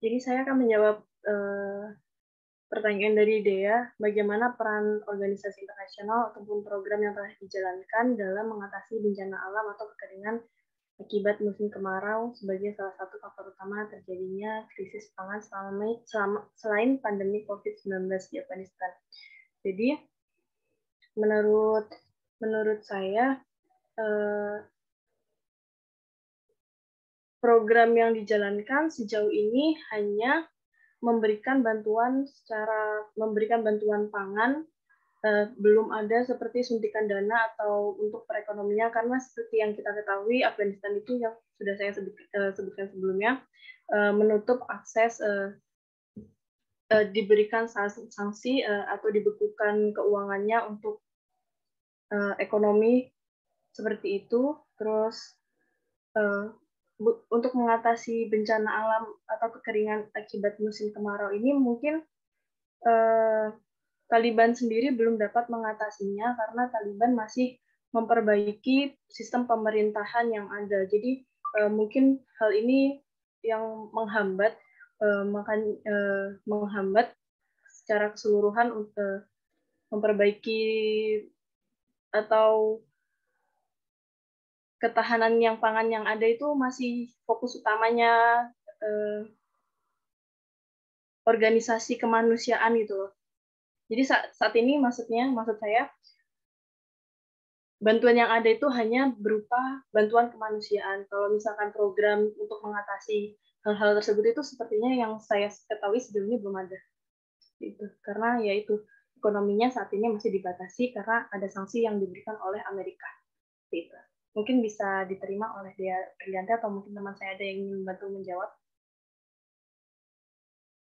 S8: Jadi saya akan menjawab pertanyaan dari Dea, bagaimana peran organisasi internasional ataupun program yang telah dijalankan dalam mengatasi bencana alam atau kekeringan akibat musim kemarau sebagai salah satu faktor utama terjadinya krisis pangan selain pandemi COVID-19 di Afghanistan. Jadi, menurut saya, program yang dijalankan sejauh ini hanya memberikan bantuan pangan, belum ada seperti suntikan dana atau untuk perekonomian, karena seperti yang kita ketahui Afghanistan itu yang sudah saya sebutkan sebelumnya menutup akses, diberikan sanksi atau dibekukan keuangannya untuk ekonomi seperti itu. Terus untuk mengatasi bencana alam atau kekeringan akibat musim kemarau ini mungkin Taliban sendiri belum dapat mengatasinya karena Taliban masih memperbaiki sistem pemerintahan yang ada. Jadi mungkin hal ini yang menghambat secara keseluruhan untuk memperbaiki atau ketahanan pangan yang ada itu masih fokus utamanya organisasi kemanusiaan gitu loh. Jadi saat ini maksud saya bantuan yang ada itu hanya berupa bantuan kemanusiaan. Kalau misalkan program untuk mengatasi hal-hal tersebut itu sepertinya yang saya ketahui sejauh ini belum ada. Gitu. Karena yaitu ekonominya saat ini masih dibatasi karena ada sanksi yang diberikan oleh Amerika. Gitu. Mungkin bisa diterima oleh Dea Priyanti atau mungkin teman saya ada yang ingin membantu menjawab.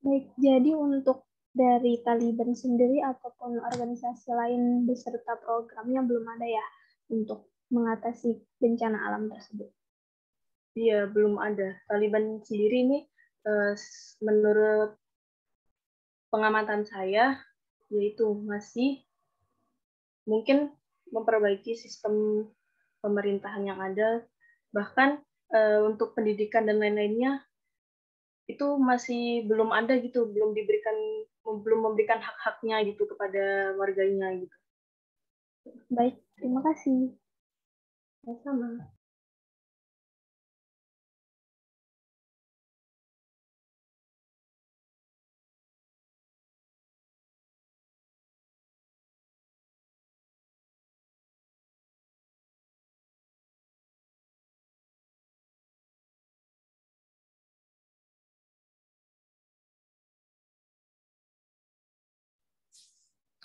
S12: Baik, jadi untuk dari Taliban sendiri ataupun organisasi lain beserta programnya belum ada ya untuk mengatasi bencana alam tersebut?
S8: Iya, belum ada. Taliban sendiri ini menurut pengamatan saya, yaitu masih mungkin memperbaiki sistem pemerintahan yang ada, bahkan untuk pendidikan dan lain-lainnya itu masih belum ada gitu, belum memberikan hak-haknya gitu kepada warganya gitu.
S12: Baik, terima kasih.
S8: Sama-sama.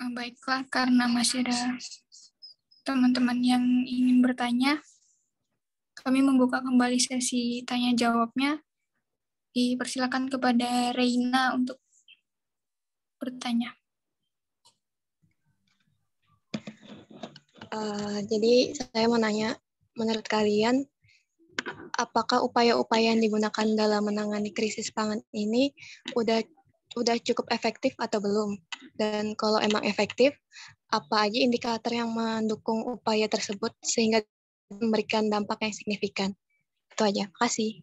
S1: Baiklah, karena masih ada teman-teman yang ingin bertanya, kami membuka kembali sesi tanya jawabnya. Dipersilakan kepada Reina untuk bertanya.
S15: Jadi saya mau nanya, menurut kalian, apakah upaya-upaya yang digunakan dalam menangani krisis pangan ini udah cukup efektif atau belum? Dan kalau emang efektif, apa aja indikator yang mendukung upaya tersebut sehingga memberikan dampak yang signifikan? Itu aja. Makasih.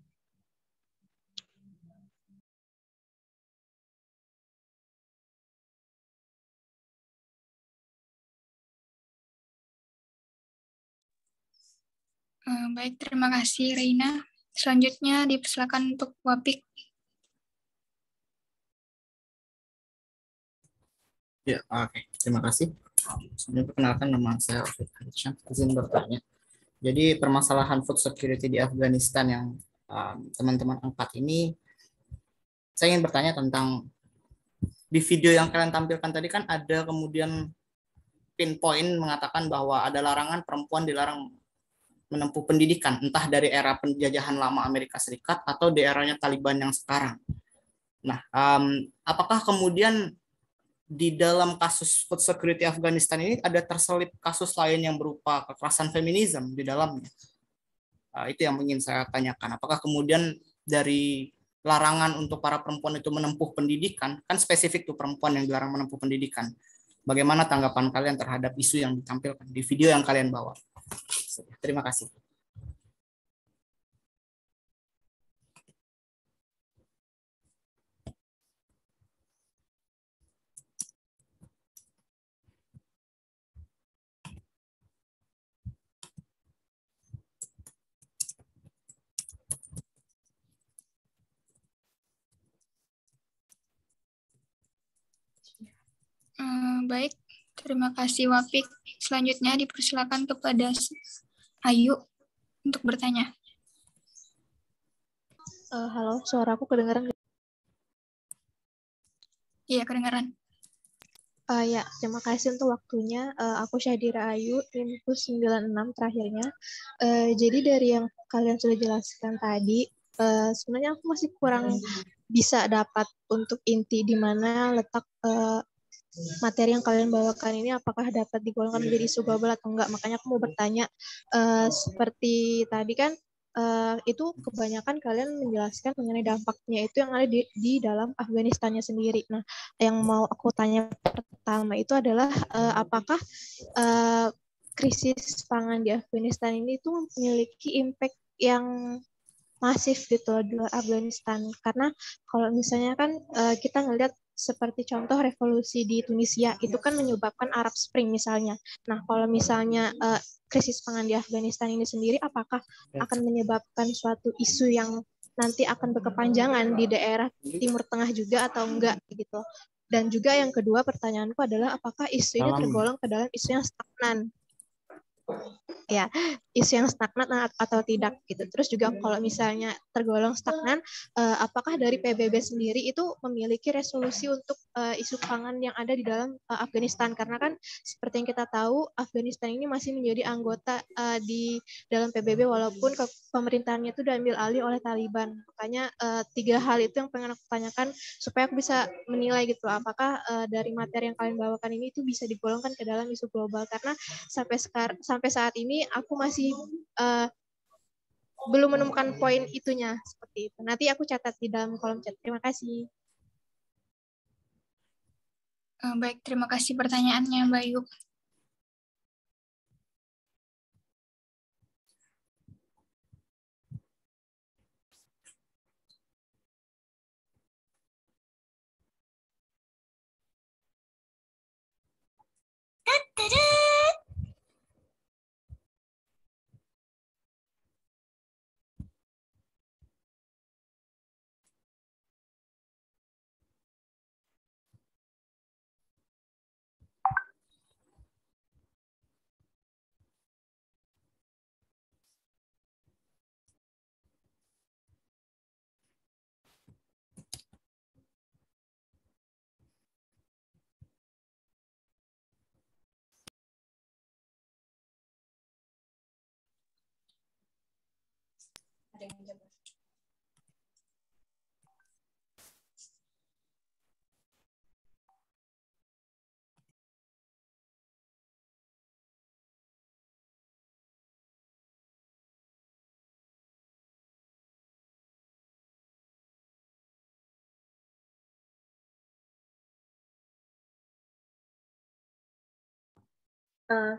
S1: Baik, terima kasih Reina. Selanjutnya dipersilakan untuk Wapik.
S10: Ya, oke. Terima kasih. Sebelumnya perkenalkan, nama saya Wapik Hadisyam. Izin bertanya. Jadi permasalahan food security di Afghanistan yang teman-teman angkat ini, saya ingin bertanya tentang di video yang kalian tampilkan tadi kan ada kemudian pinpoint mengatakan bahwa ada larangan perempuan dilarang menempuh pendidikan, entah dari era penjajahan lama Amerika Serikat atau di eranya Taliban yang sekarang. Nah, apakah kemudian di dalam kasus food security Afghanistan ini ada terselip kasus lain yang berupa kekerasan feminisme di dalamnya? Itu yang ingin saya tanyakan. Apakah kemudian dari larangan untuk para perempuan itu menempuh pendidikan, kan spesifik tuh perempuan yang dilarang menempuh pendidikan. Bagaimana tanggapan kalian terhadap isu yang ditampilkan di video yang kalian bawa? Terima kasih.
S1: Baik, terima kasih Wapik. Selanjutnya dipersilakan kepada Ayu untuk bertanya.
S12: Halo, suaraku kedengaran?
S1: Iya, kedengaran.
S12: Ya, terima kasih untuk waktunya. Aku Syadira Ayu, Infus 96 terakhirnya. Jadi dari yang kalian sudah jelaskan tadi, sebenarnya aku masih kurang bisa dapat untuk inti di mana letak materi yang kalian bawakan ini apakah dapat digolongkan menjadi isu global atau enggak. Makanya aku mau bertanya, seperti tadi kan itu kebanyakan kalian menjelaskan mengenai dampaknya itu yang ada di dalam Afghanistannya sendiri. Nah, yang mau aku tanya pertama itu adalah apakah krisis pangan di Afghanistan ini itu memiliki impact yang masif gitu di Afghanistan, karena kalau misalnya kan kita ngelihat seperti contoh revolusi di Tunisia itu kan menyebabkan Arab Spring misalnya. Nah, kalau misalnya krisis pangan di Afghanistan ini sendiri apakah akan menyebabkan suatu isu yang nanti akan berkepanjangan di daerah Timur Tengah juga atau enggak gitu. Dan juga yang kedua pertanyaanku adalah apakah isu ini tergolong ke dalam isu yang stagnan? Ya, isu yang stagnan atau tidak gitu. Terus juga kalau misalnya tergolong stagnan, apakah dari PBB sendiri itu memiliki resolusi untuk isu pangan yang ada di dalam Afghanistan? Karena kan seperti yang kita tahu, Afghanistan ini masih menjadi anggota di dalam PBB walaupun pemerintahannya itu diambil alih oleh Taliban. Makanya 3 hal itu yang pengen aku tanyakan supaya aku bisa menilai gitu, apakah dari materi yang kalian bawakan ini itu bisa digolongkan ke dalam isu global, karena sampai saat ini aku masih
S16: belum menemukan poin itunya seperti itu. Nanti aku catat di dalam kolom chat. Terima kasih.
S1: Baik, terima kasih pertanyaannya, Mbak Yuk. Ada yang menjawab.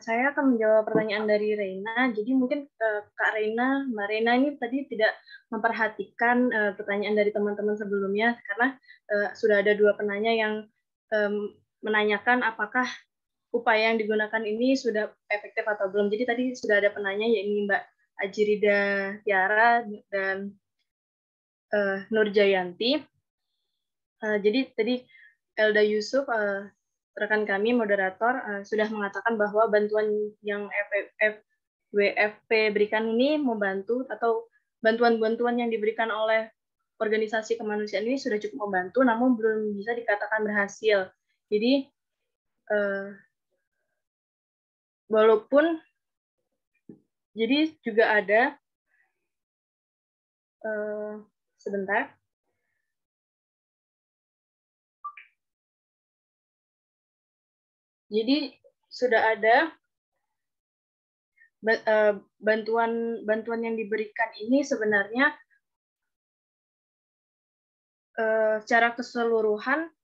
S8: Saya akan menjawab pertanyaan dari Reina. Jadi mungkin Kak Reina, Mbak Reina ini tadi tidak memperhatikan pertanyaan dari teman-teman sebelumnya karena sudah ada dua penanya yang menanyakan apakah upaya yang digunakan ini sudah efektif atau belum. Jadi tadi sudah ada penanya yaitu Mbak Ajirida Tiara dan Nur Jayanti. Jadi tadi Elda Yusuf rekan kami moderator sudah mengatakan bahwa bantuan yang WFP berikan ini membantu atau bantuan-bantuan yang diberikan oleh organisasi kemanusiaan ini sudah cukup membantu, namun belum bisa dikatakan berhasil. Jadi walaupun jadi juga ada sebentar. Jadi sudah ada bantuan yang diberikan ini sebenarnya secara keseluruhan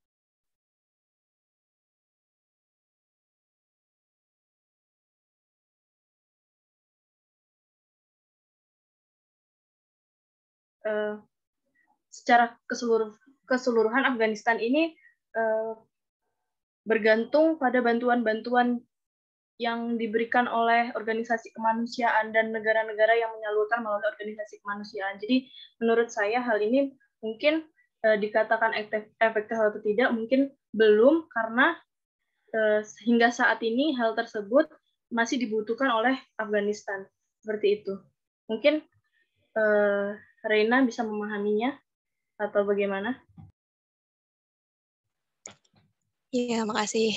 S8: keseluruhan Afghanistan ini bergantung pada bantuan-bantuan yang diberikan oleh organisasi kemanusiaan dan negara-negara yang menyalurkan melalui organisasi kemanusiaan. Jadi menurut saya hal ini mungkin dikatakan efektif atau tidak mungkin belum karena hingga saat ini hal tersebut masih dibutuhkan oleh Afghanistan. Seperti itu. Mungkin Reina bisa memahaminya atau bagaimana?
S15: Iya, makasih.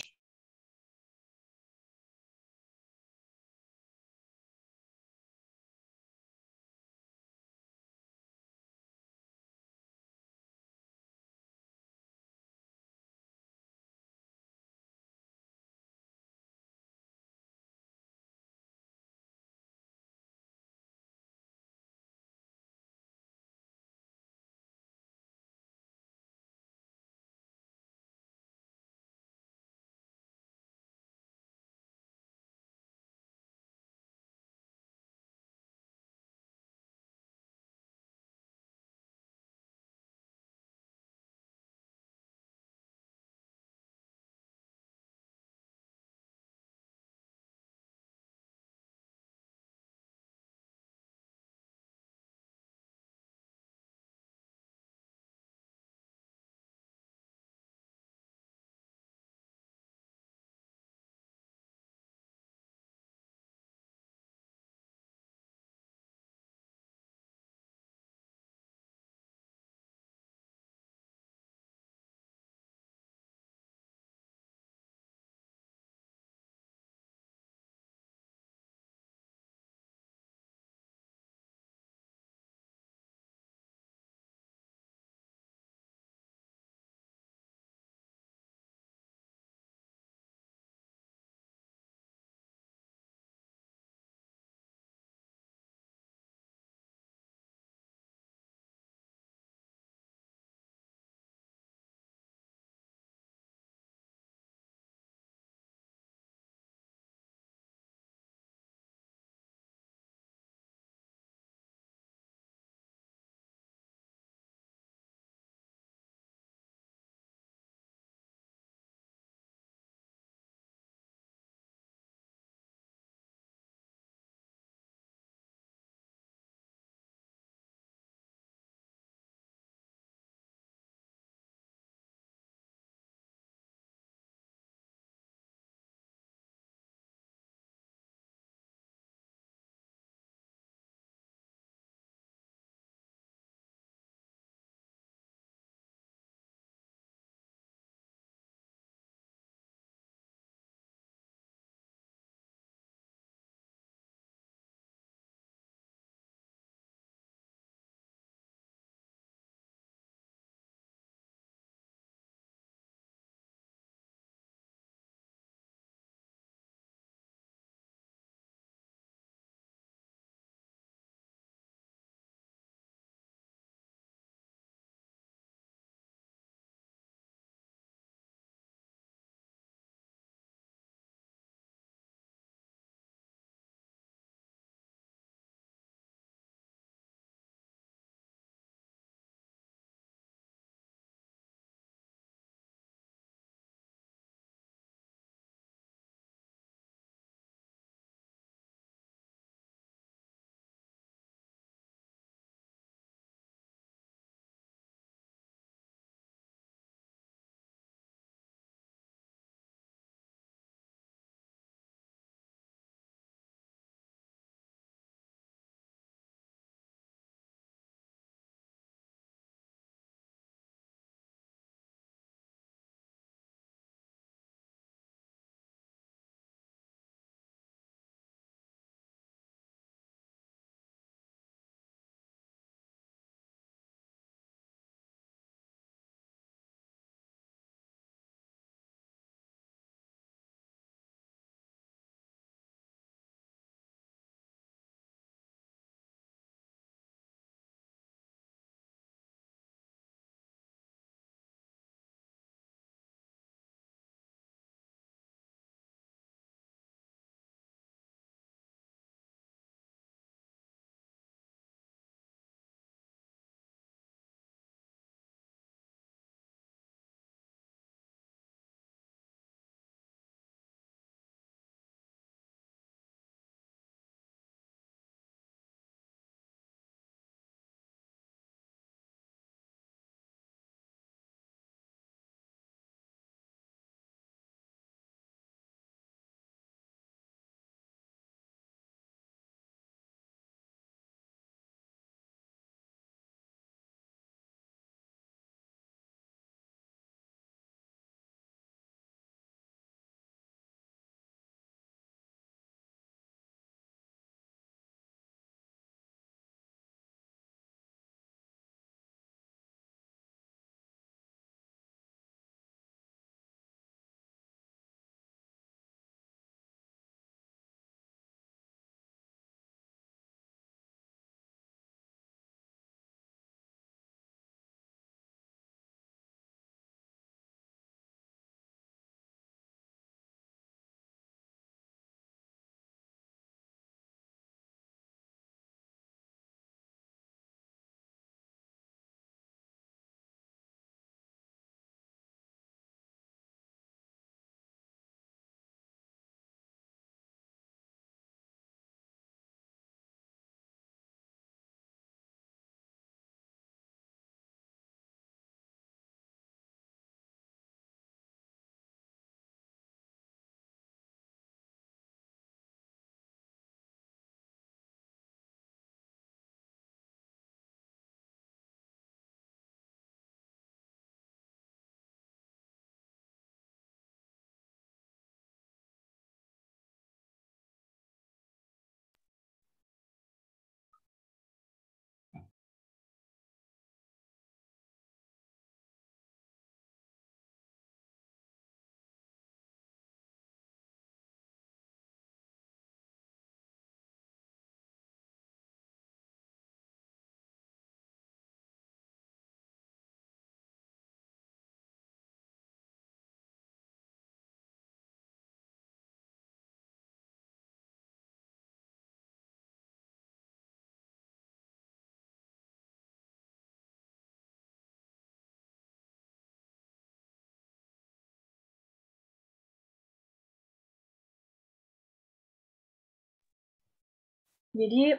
S8: Jadi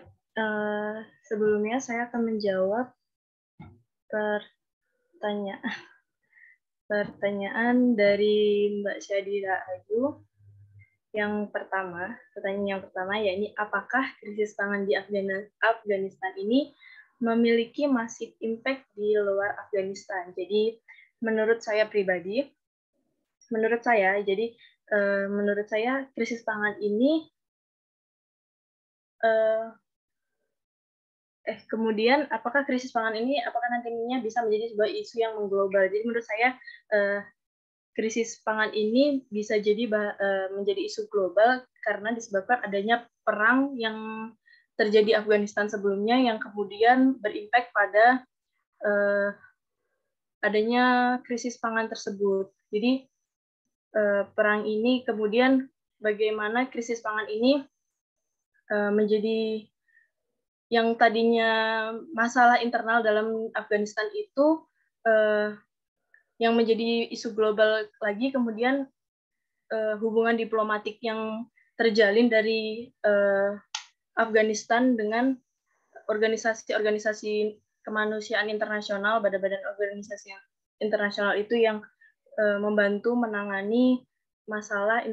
S8: sebelumnya saya akan menjawab pertanyaan dari Mbak Syadira Ayu. Pertanyaan yang pertama yakni apakah krisis pangan di Afghanistan ini memiliki masif impact di luar Afghanistan. Jadi menurut saya pribadi, menurut saya krisis pangan ini kemudian apakah krisis pangan ini nantinya bisa menjadi sebuah isu yang mengglobal. Jadi menurut saya krisis pangan ini bisa jadi menjadi isu global karena disebabkan adanya perang yang terjadi di Afghanistan sebelumnya yang kemudian berimpact pada adanya krisis pangan tersebut. Jadi perang ini kemudian bagaimana krisis pangan ini menjadi yang tadinya masalah internal dalam Afghanistan itu yang menjadi isu global lagi, kemudian hubungan diplomatik yang terjalin dari Afghanistan dengan organisasi-organisasi kemanusiaan internasional, badan-badan organisasi internasional itu yang membantu menangani masalah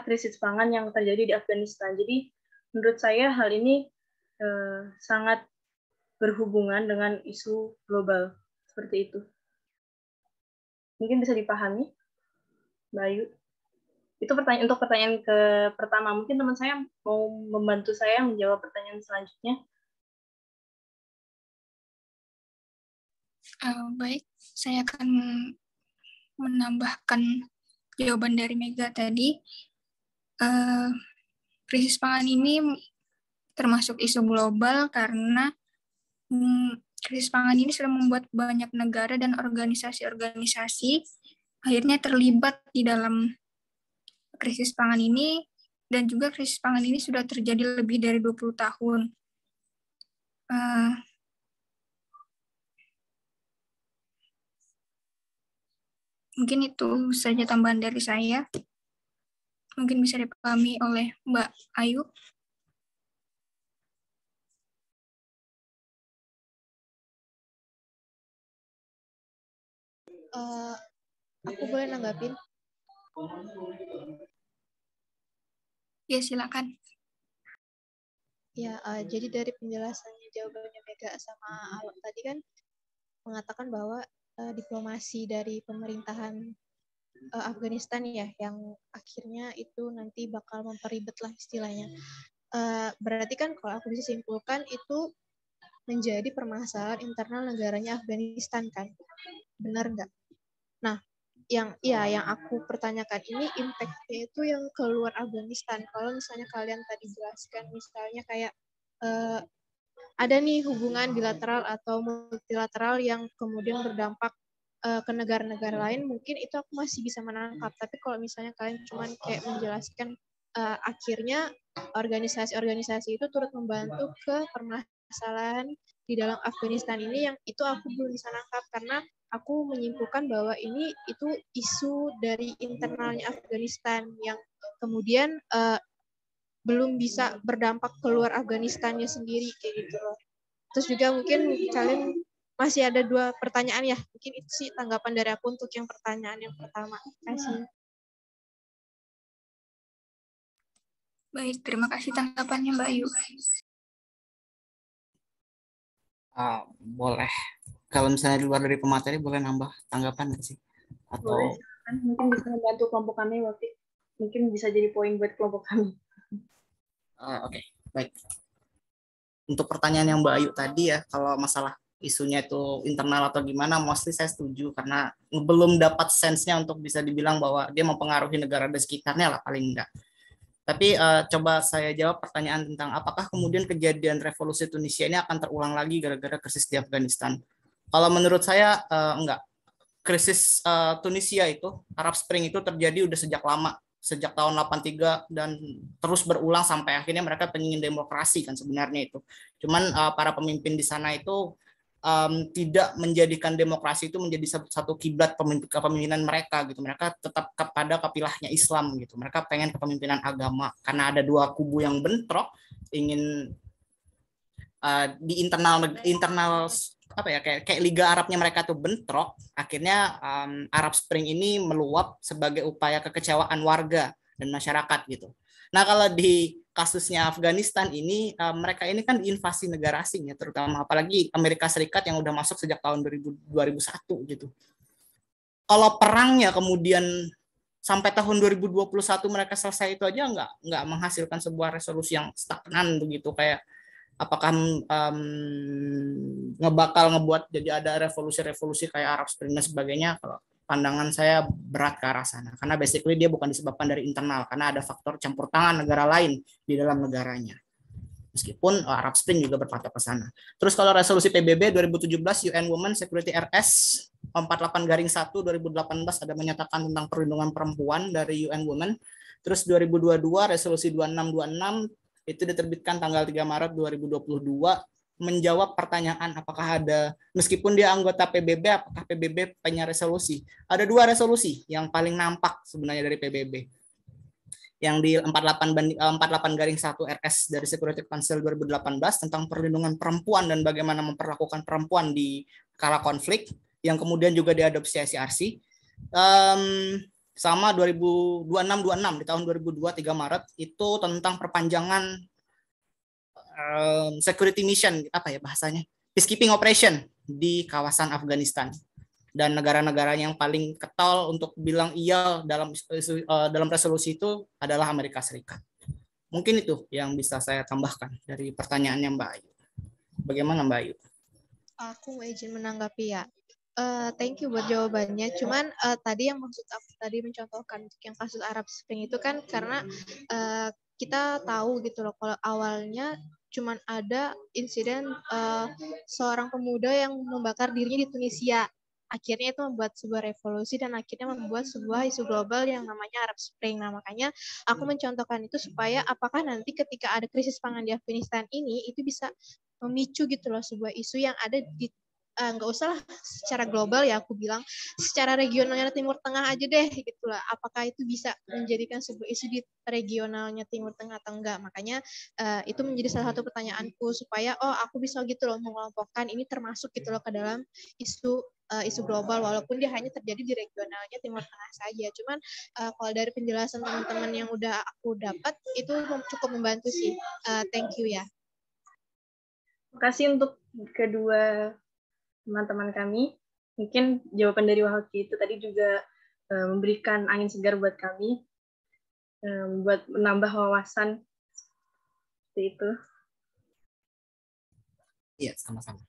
S8: krisis pangan yang terjadi di Afghanistan. Jadi menurut saya hal ini sangat berhubungan dengan isu global seperti itu. Mungkin bisa dipahami, Mbak Ayu. Itu untuk pertanyaan pertama. Mungkin teman saya mau membantu saya menjawab pertanyaan selanjutnya.
S1: Baik, saya akan menambahkan jawaban dari Mega tadi. Krisis pangan ini termasuk isu global karena krisis pangan ini sudah membuat banyak negara dan organisasi-organisasi akhirnya terlibat di dalam krisis pangan ini, dan juga krisis pangan ini sudah terjadi lebih dari 20 tahun. Mungkin itu saja tambahan dari saya. Mungkin bisa dipahami oleh Mbak Ayu.
S16: Aku boleh nanggapin?
S1: Ya, silakan.
S16: Ya, jadi dari penjelasannya jawabannya Mega sama Awak tadi kan mengatakan bahwa diplomasi dari pemerintahan Afghanistan ya yang akhirnya itu nanti bakal memperibet lah istilahnya. Berarti kan kalau aku bisa simpulkan itu menjadi permasalahan internal negaranya Afghanistan kan, benar nggak? Nah, yang aku pertanyakan ini impact-nya itu yang keluar Afghanistan. Kalau misalnya kalian tadi jelaskan, misalnya kayak ada nih hubungan bilateral atau multilateral yang kemudian berdampak ke negara-negara lain, mungkin itu aku masih bisa menangkap. Tapi kalau misalnya kalian cuma kayak menjelaskan akhirnya organisasi-organisasi itu turut membantu ke permasalahan di dalam Afghanistan ini, yang itu aku belum bisa nangkap karena aku menyimpulkan bahwa ini itu isu dari internalnya Afghanistan yang kemudian belum bisa berdampak keluar Afghanistannya sendiri kayak gitu loh. Terus juga mungkin kalian masih ada 2 pertanyaan ya. Mungkin itu sih tanggapan dari aku untuk yang pertanyaan yang pertama. Terima kasih.
S1: Baik, terima kasih tanggapannya Mbak Ayu.
S10: Boleh. Kalau misalnya di luar dari pemateri boleh nambah tanggapan nggak sih? Atau
S8: boleh, mungkin bisa membantu kelompok kami waktu mungkin bisa jadi poin buat kelompok kami.
S10: Oke, baik. Untuk pertanyaan yang Mbak Ayu tadi ya, kalau masalah isunya itu internal atau gimana, mostly saya setuju karena belum dapat sense-nya untuk bisa dibilang bahwa dia mempengaruhi negara di sekitarnya lah paling enggak. Tapi coba saya jawab pertanyaan tentang apakah kemudian kejadian revolusi Tunisia ini akan terulang lagi gara-gara krisis di Afghanistan. Kalau menurut saya enggak. Krisis Tunisia itu, Arab Spring itu terjadi udah sejak lama, sejak tahun 83 dan terus berulang sampai akhirnya mereka pengen demokrasi kan sebenarnya itu. Cuman para pemimpin di sana itu tidak menjadikan demokrasi itu menjadi satu kiblat kepemimpinan mereka gitu. Mereka tetap kepada kapilahnya Islam gitu. Mereka pengen kepemimpinan agama karena ada dua kubu yang bentrok ingin di internal apa ya kayak Liga Arabnya mereka tuh bentrok. Akhirnya Arab Spring ini meluap sebagai upaya kekecewaan warga dan masyarakat gitu. Nah kalau di kasusnya Afghanistan ini mereka ini kan invasi negara asing ya, terutama apalagi Amerika Serikat yang udah masuk sejak tahun 2001 gitu. Kalau perangnya kemudian sampai tahun 2021 mereka selesai itu aja nggak menghasilkan sebuah resolusi yang stagnan begitu, kayak apakah ngebakal ngebuat jadi ada revolusi-revolusi kayak Arab Spring dan sebagainya. Kalau pandangan saya berat ke arah sana, karena basically dia bukan disebabkan dari internal, karena ada faktor campur tangan negara lain di dalam negaranya. Meskipun Arab Spring juga berpatok ke sana. Terus kalau resolusi PBB 2017 UN Women Security RS 48/1 2018 ada menyatakan tentang perlindungan perempuan dari UN Women. Terus 2022 resolusi 2626 itu diterbitkan tanggal 3 Maret 2022 menjawab pertanyaan apakah ada, meskipun dia anggota PBB, apakah PBB punya resolusi. Ada dua resolusi yang paling nampak sebenarnya dari PBB. Yang di 48/1 RS dari Security Council 2018 tentang perlindungan perempuan dan bagaimana memperlakukan perempuan di kala konflik, yang kemudian juga diadopsi ICRC. Sama 2626 di tahun 2002 3 Maret itu tentang perpanjangan security mission, apa ya bahasanya, peacekeeping operation di kawasan Afghanistan, dan negara-negara yang paling ketol untuk bilang iya dalam resolusi itu adalah Amerika Serikat. Mungkin itu yang bisa saya tambahkan dari pertanyaannya Mbak Ayu. Bagaimana Mbak Ayu?
S16: Aku mau izin menanggapi ya. Thank you buat jawabannya. Cuman tadi yang maksud aku tadi mencontohkan untuk yang kasus Arab Spring itu kan karena kita tahu gitu loh kalau awalnya cuman ada insiden seorang pemuda yang membakar dirinya di Tunisia. Akhirnya itu membuat sebuah revolusi dan akhirnya membuat sebuah isu global yang namanya Arab Spring. Nah, makanya aku mencontohkan itu supaya apakah nanti ketika ada krisis pangan di Afghanistan ini itu bisa memicu gitu loh sebuah isu yang ada di nggak usah lah secara global ya, aku bilang secara regionalnya Timur Tengah aja deh gitu lah. Apakah itu bisa menjadikan sebuah isu di regionalnya Timur Tengah atau enggak? Makanya itu menjadi salah satu pertanyaanku supaya aku bisa gitu loh mengelompokkan ini termasuk gitu loh ke dalam isu global walaupun dia hanya terjadi di regionalnya Timur Tengah saja. Cuman kalau dari penjelasan teman-teman yang udah aku dapat itu cukup membantu sih. Thank you ya.
S8: Terima kasih untuk kedua teman-teman kami. Mungkin jawaban dari Wahki itu tadi juga memberikan angin segar buat kami, buat menambah wawasan seperti itu.
S10: Iya, sama-sama.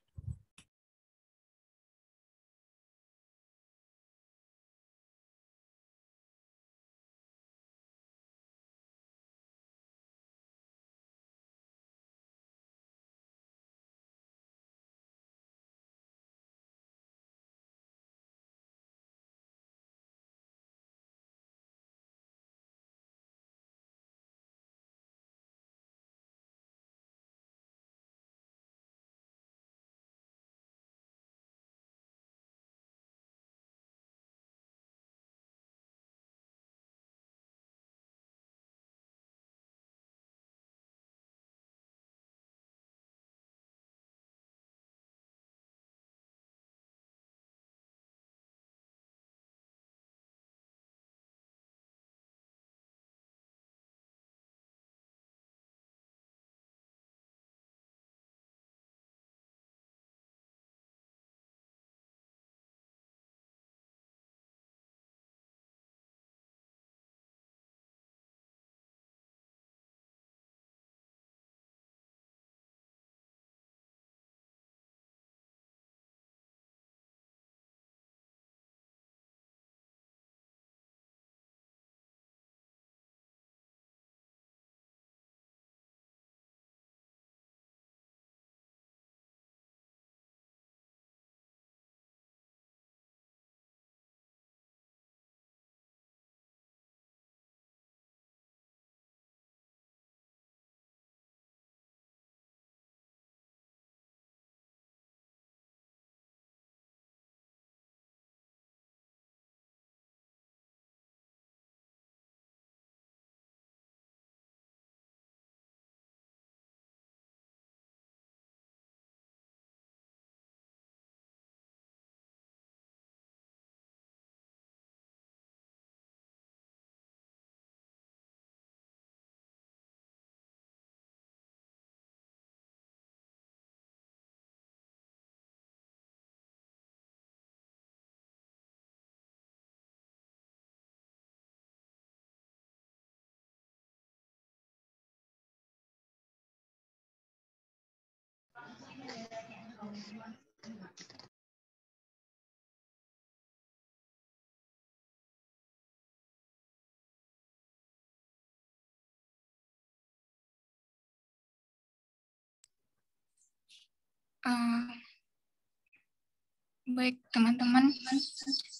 S1: Baik teman-teman,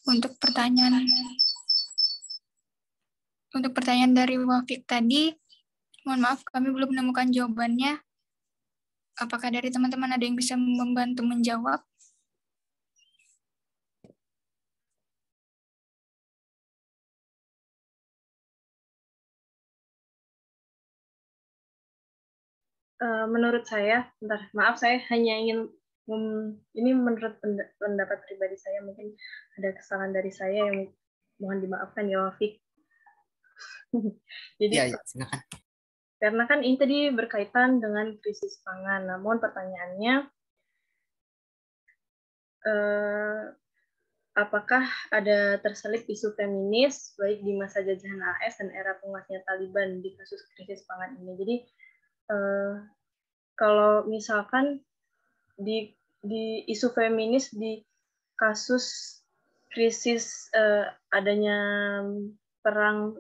S1: untuk pertanyaan dari Wafik tadi, mohon maaf kami belum menemukan jawabannya. Apakah dari teman-teman ada yang bisa membantu menjawab?
S8: Menurut saya, maaf saya hanya ingin ini menurut pendapat pribadi saya, mungkin ada kesalahan dari saya yang mohon dimaafkan ya Wafik. Jadi
S10: ya, silakan.
S8: Karena kan ini tadi berkaitan dengan krisis pangan. Namun pertanyaannya, apakah ada terselip isu feminis baik di masa jajahan AS dan era penguasanya Taliban di kasus krisis pangan ini? Jadi kalau misalkan di isu feminis di kasus krisis adanya perang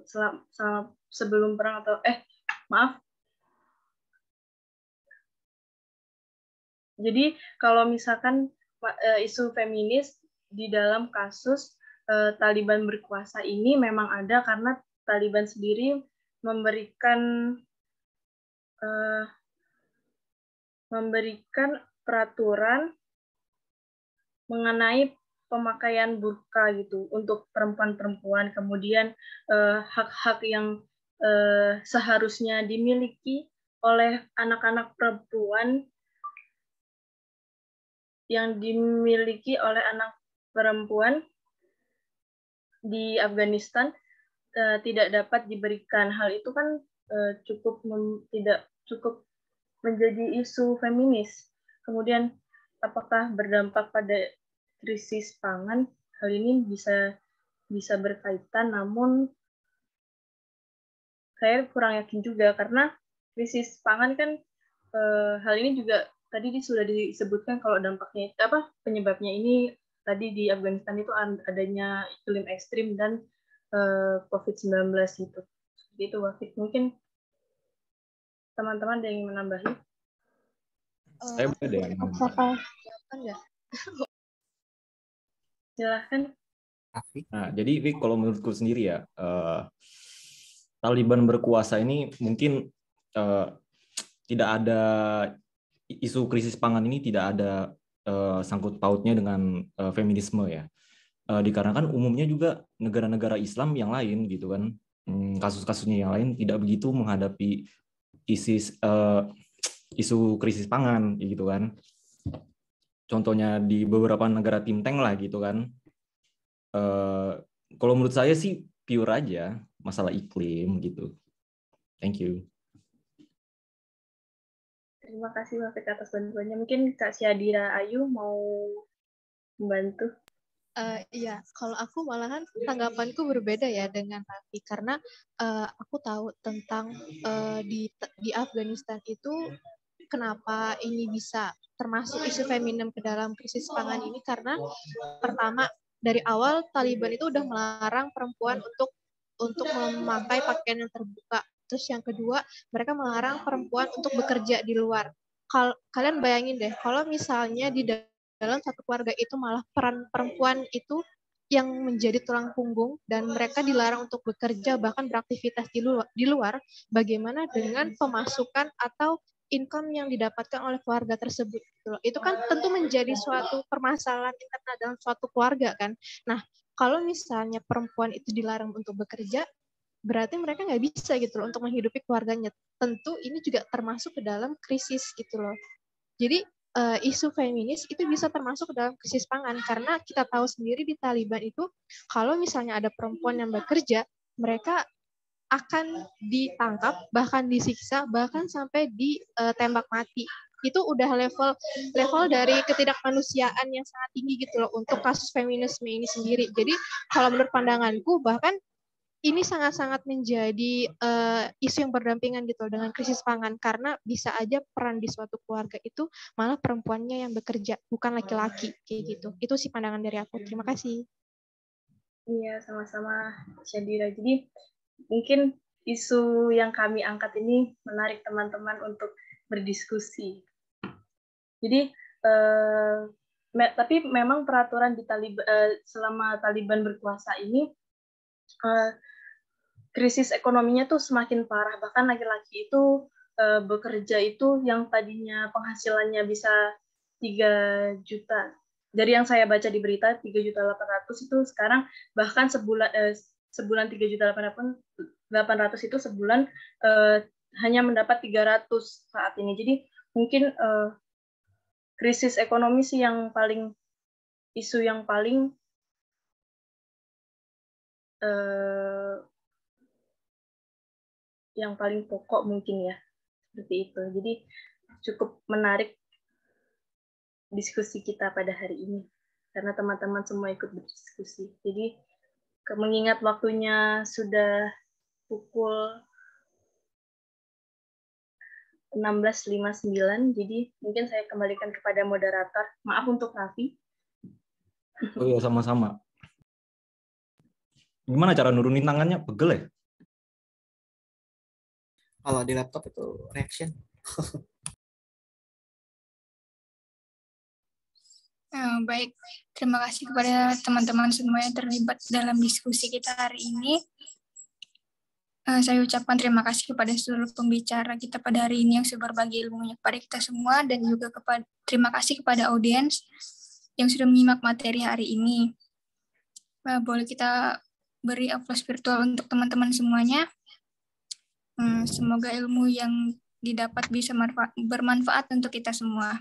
S8: sebelum perang atau maaf. Jadi kalau misalkan isu feminis di dalam kasus Taliban berkuasa ini memang ada karena Taliban sendiri memberikan peraturan mengenai pemakaian burka gitu untuk perempuan-perempuan, kemudian hak-hak yang seharusnya dimiliki oleh anak-anak perempuan di Afghanistan tidak dapat diberikan. Hal itu kan tidak cukup menjadi isu feminis. Kemudian apakah berdampak pada krisis pangan? Hal ini bisa berkaitan, namun saya kurang yakin juga karena krisis pangan kan hal ini juga tadi sudah disebutkan kalau dampaknya penyebabnya ini tadi di Afghanistan itu adanya iklim ekstrim dan COVID-19 itu. Seperti itu Wafik. Mungkin teman-teman ada yang menambahi?
S17: Saya boleh deh.
S8: Silahkan.
S17: Nah, jadi Vic, kalau menurutku sendiri ya, Taliban berkuasa ini mungkin tidak ada isu krisis pangan ini tidak ada sangkut pautnya dengan feminisme ya. Dikarenakan umumnya juga negara-negara Islam yang lain gitu kan, kasus-kasusnya yang lain tidak begitu menghadapi isu krisis pangan gitu kan. Contohnya di beberapa negara Timteng lah gitu kan. Kalau menurut saya sih pure aja masalah iklim gitu. Thank you.
S8: Terima kasih Wafik atas bantuannya. Mungkin Kak Syadira Ayu mau membantu.
S16: Iya, kalau aku malahan tanggapanku berbeda ya dengan Raffi karena aku tahu tentang di Afghanistan itu kenapa ini bisa termasuk isu feminim ke dalam krisis pangan ini karena pertama dari awal Taliban itu udah melarang perempuan untuk memakai pakaian yang terbuka. Terus yang kedua mereka melarang perempuan untuk bekerja di luar. Kalian bayangin deh kalau misalnya di dalam satu keluarga itu malah peran perempuan itu yang menjadi tulang punggung dan mereka dilarang untuk bekerja bahkan beraktivitas di luar, bagaimana dengan pemasukan atau income yang didapatkan oleh keluarga tersebut? Itu kan tentu menjadi suatu permasalahan internal dalam suatu keluarga kan. Nah, kalau misalnya perempuan itu dilarang untuk bekerja, berarti mereka nggak bisa gitu loh untuk menghidupi keluarganya. Tentu ini juga termasuk ke dalam krisis gitu loh. Jadi isu feminis itu bisa termasuk dalam krisis pangan karena kita tahu sendiri di Taliban itu kalau misalnya ada perempuan yang bekerja mereka akan ditangkap bahkan disiksa bahkan sampai ditembak mati. Itu udah level dari ketidakmanusiaan yang sangat tinggi gitu loh untuk kasus feminisme ini sendiri. Jadi kalau menurut pandanganku bahkan ini sangat-sangat menjadi isu yang berdampingan gitu dengan krisis pangan, karena bisa aja peran di suatu keluarga itu malah perempuannya yang bekerja, bukan laki-laki kayak gitu. Itu sih pandangan dari aku. Terima kasih.
S8: Iya, sama-sama Syadira. Jadi mungkin isu yang kami angkat ini menarik teman-teman untuk berdiskusi. Jadi tapi memang peraturan di selama Taliban berkuasa ini krisis ekonominya tuh semakin parah. Bahkan laki-laki itu bekerja itu yang tadinya penghasilannya bisa 3 juta. Dari yang saya baca di berita 3.800.000 itu sekarang bahkan sebulan 3.800.000 itu sebulan hanya mendapat 300 saat ini. Jadi mungkin krisis ekonomi sih isu yang paling pokok mungkin ya, seperti itu. Jadi cukup menarik diskusi kita pada hari ini karena teman-teman semua ikut berdiskusi. Jadi mengingat waktunya sudah pukul 16.59, jadi mungkin saya kembalikan kepada moderator. Maaf untuk Raffi.
S17: Oh iya, sama-sama. Gimana cara nurunin tangannya? Pegel ya?
S10: Kalau di laptop itu reaction.
S1: Baik, terima kasih kepada teman-teman semua yang terlibat dalam diskusi kita hari ini. Saya ucapkan terima kasih kepada seluruh pembicara kita pada hari ini yang sudah berbagi ilmunya kepada kita semua, dan juga terima kasih kepada audiens yang sudah menyimak materi hari ini. Boleh kita beri aplaus virtual untuk teman-teman semuanya. Semoga ilmu yang didapat bisa bermanfaat untuk kita semua.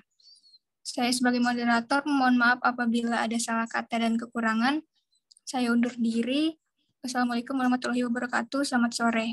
S1: Saya sebagai moderator mohon maaf apabila ada salah kata dan kekurangan. Saya undur diri. Wassalamualaikum warahmatullahi wabarakatuh. Selamat sore.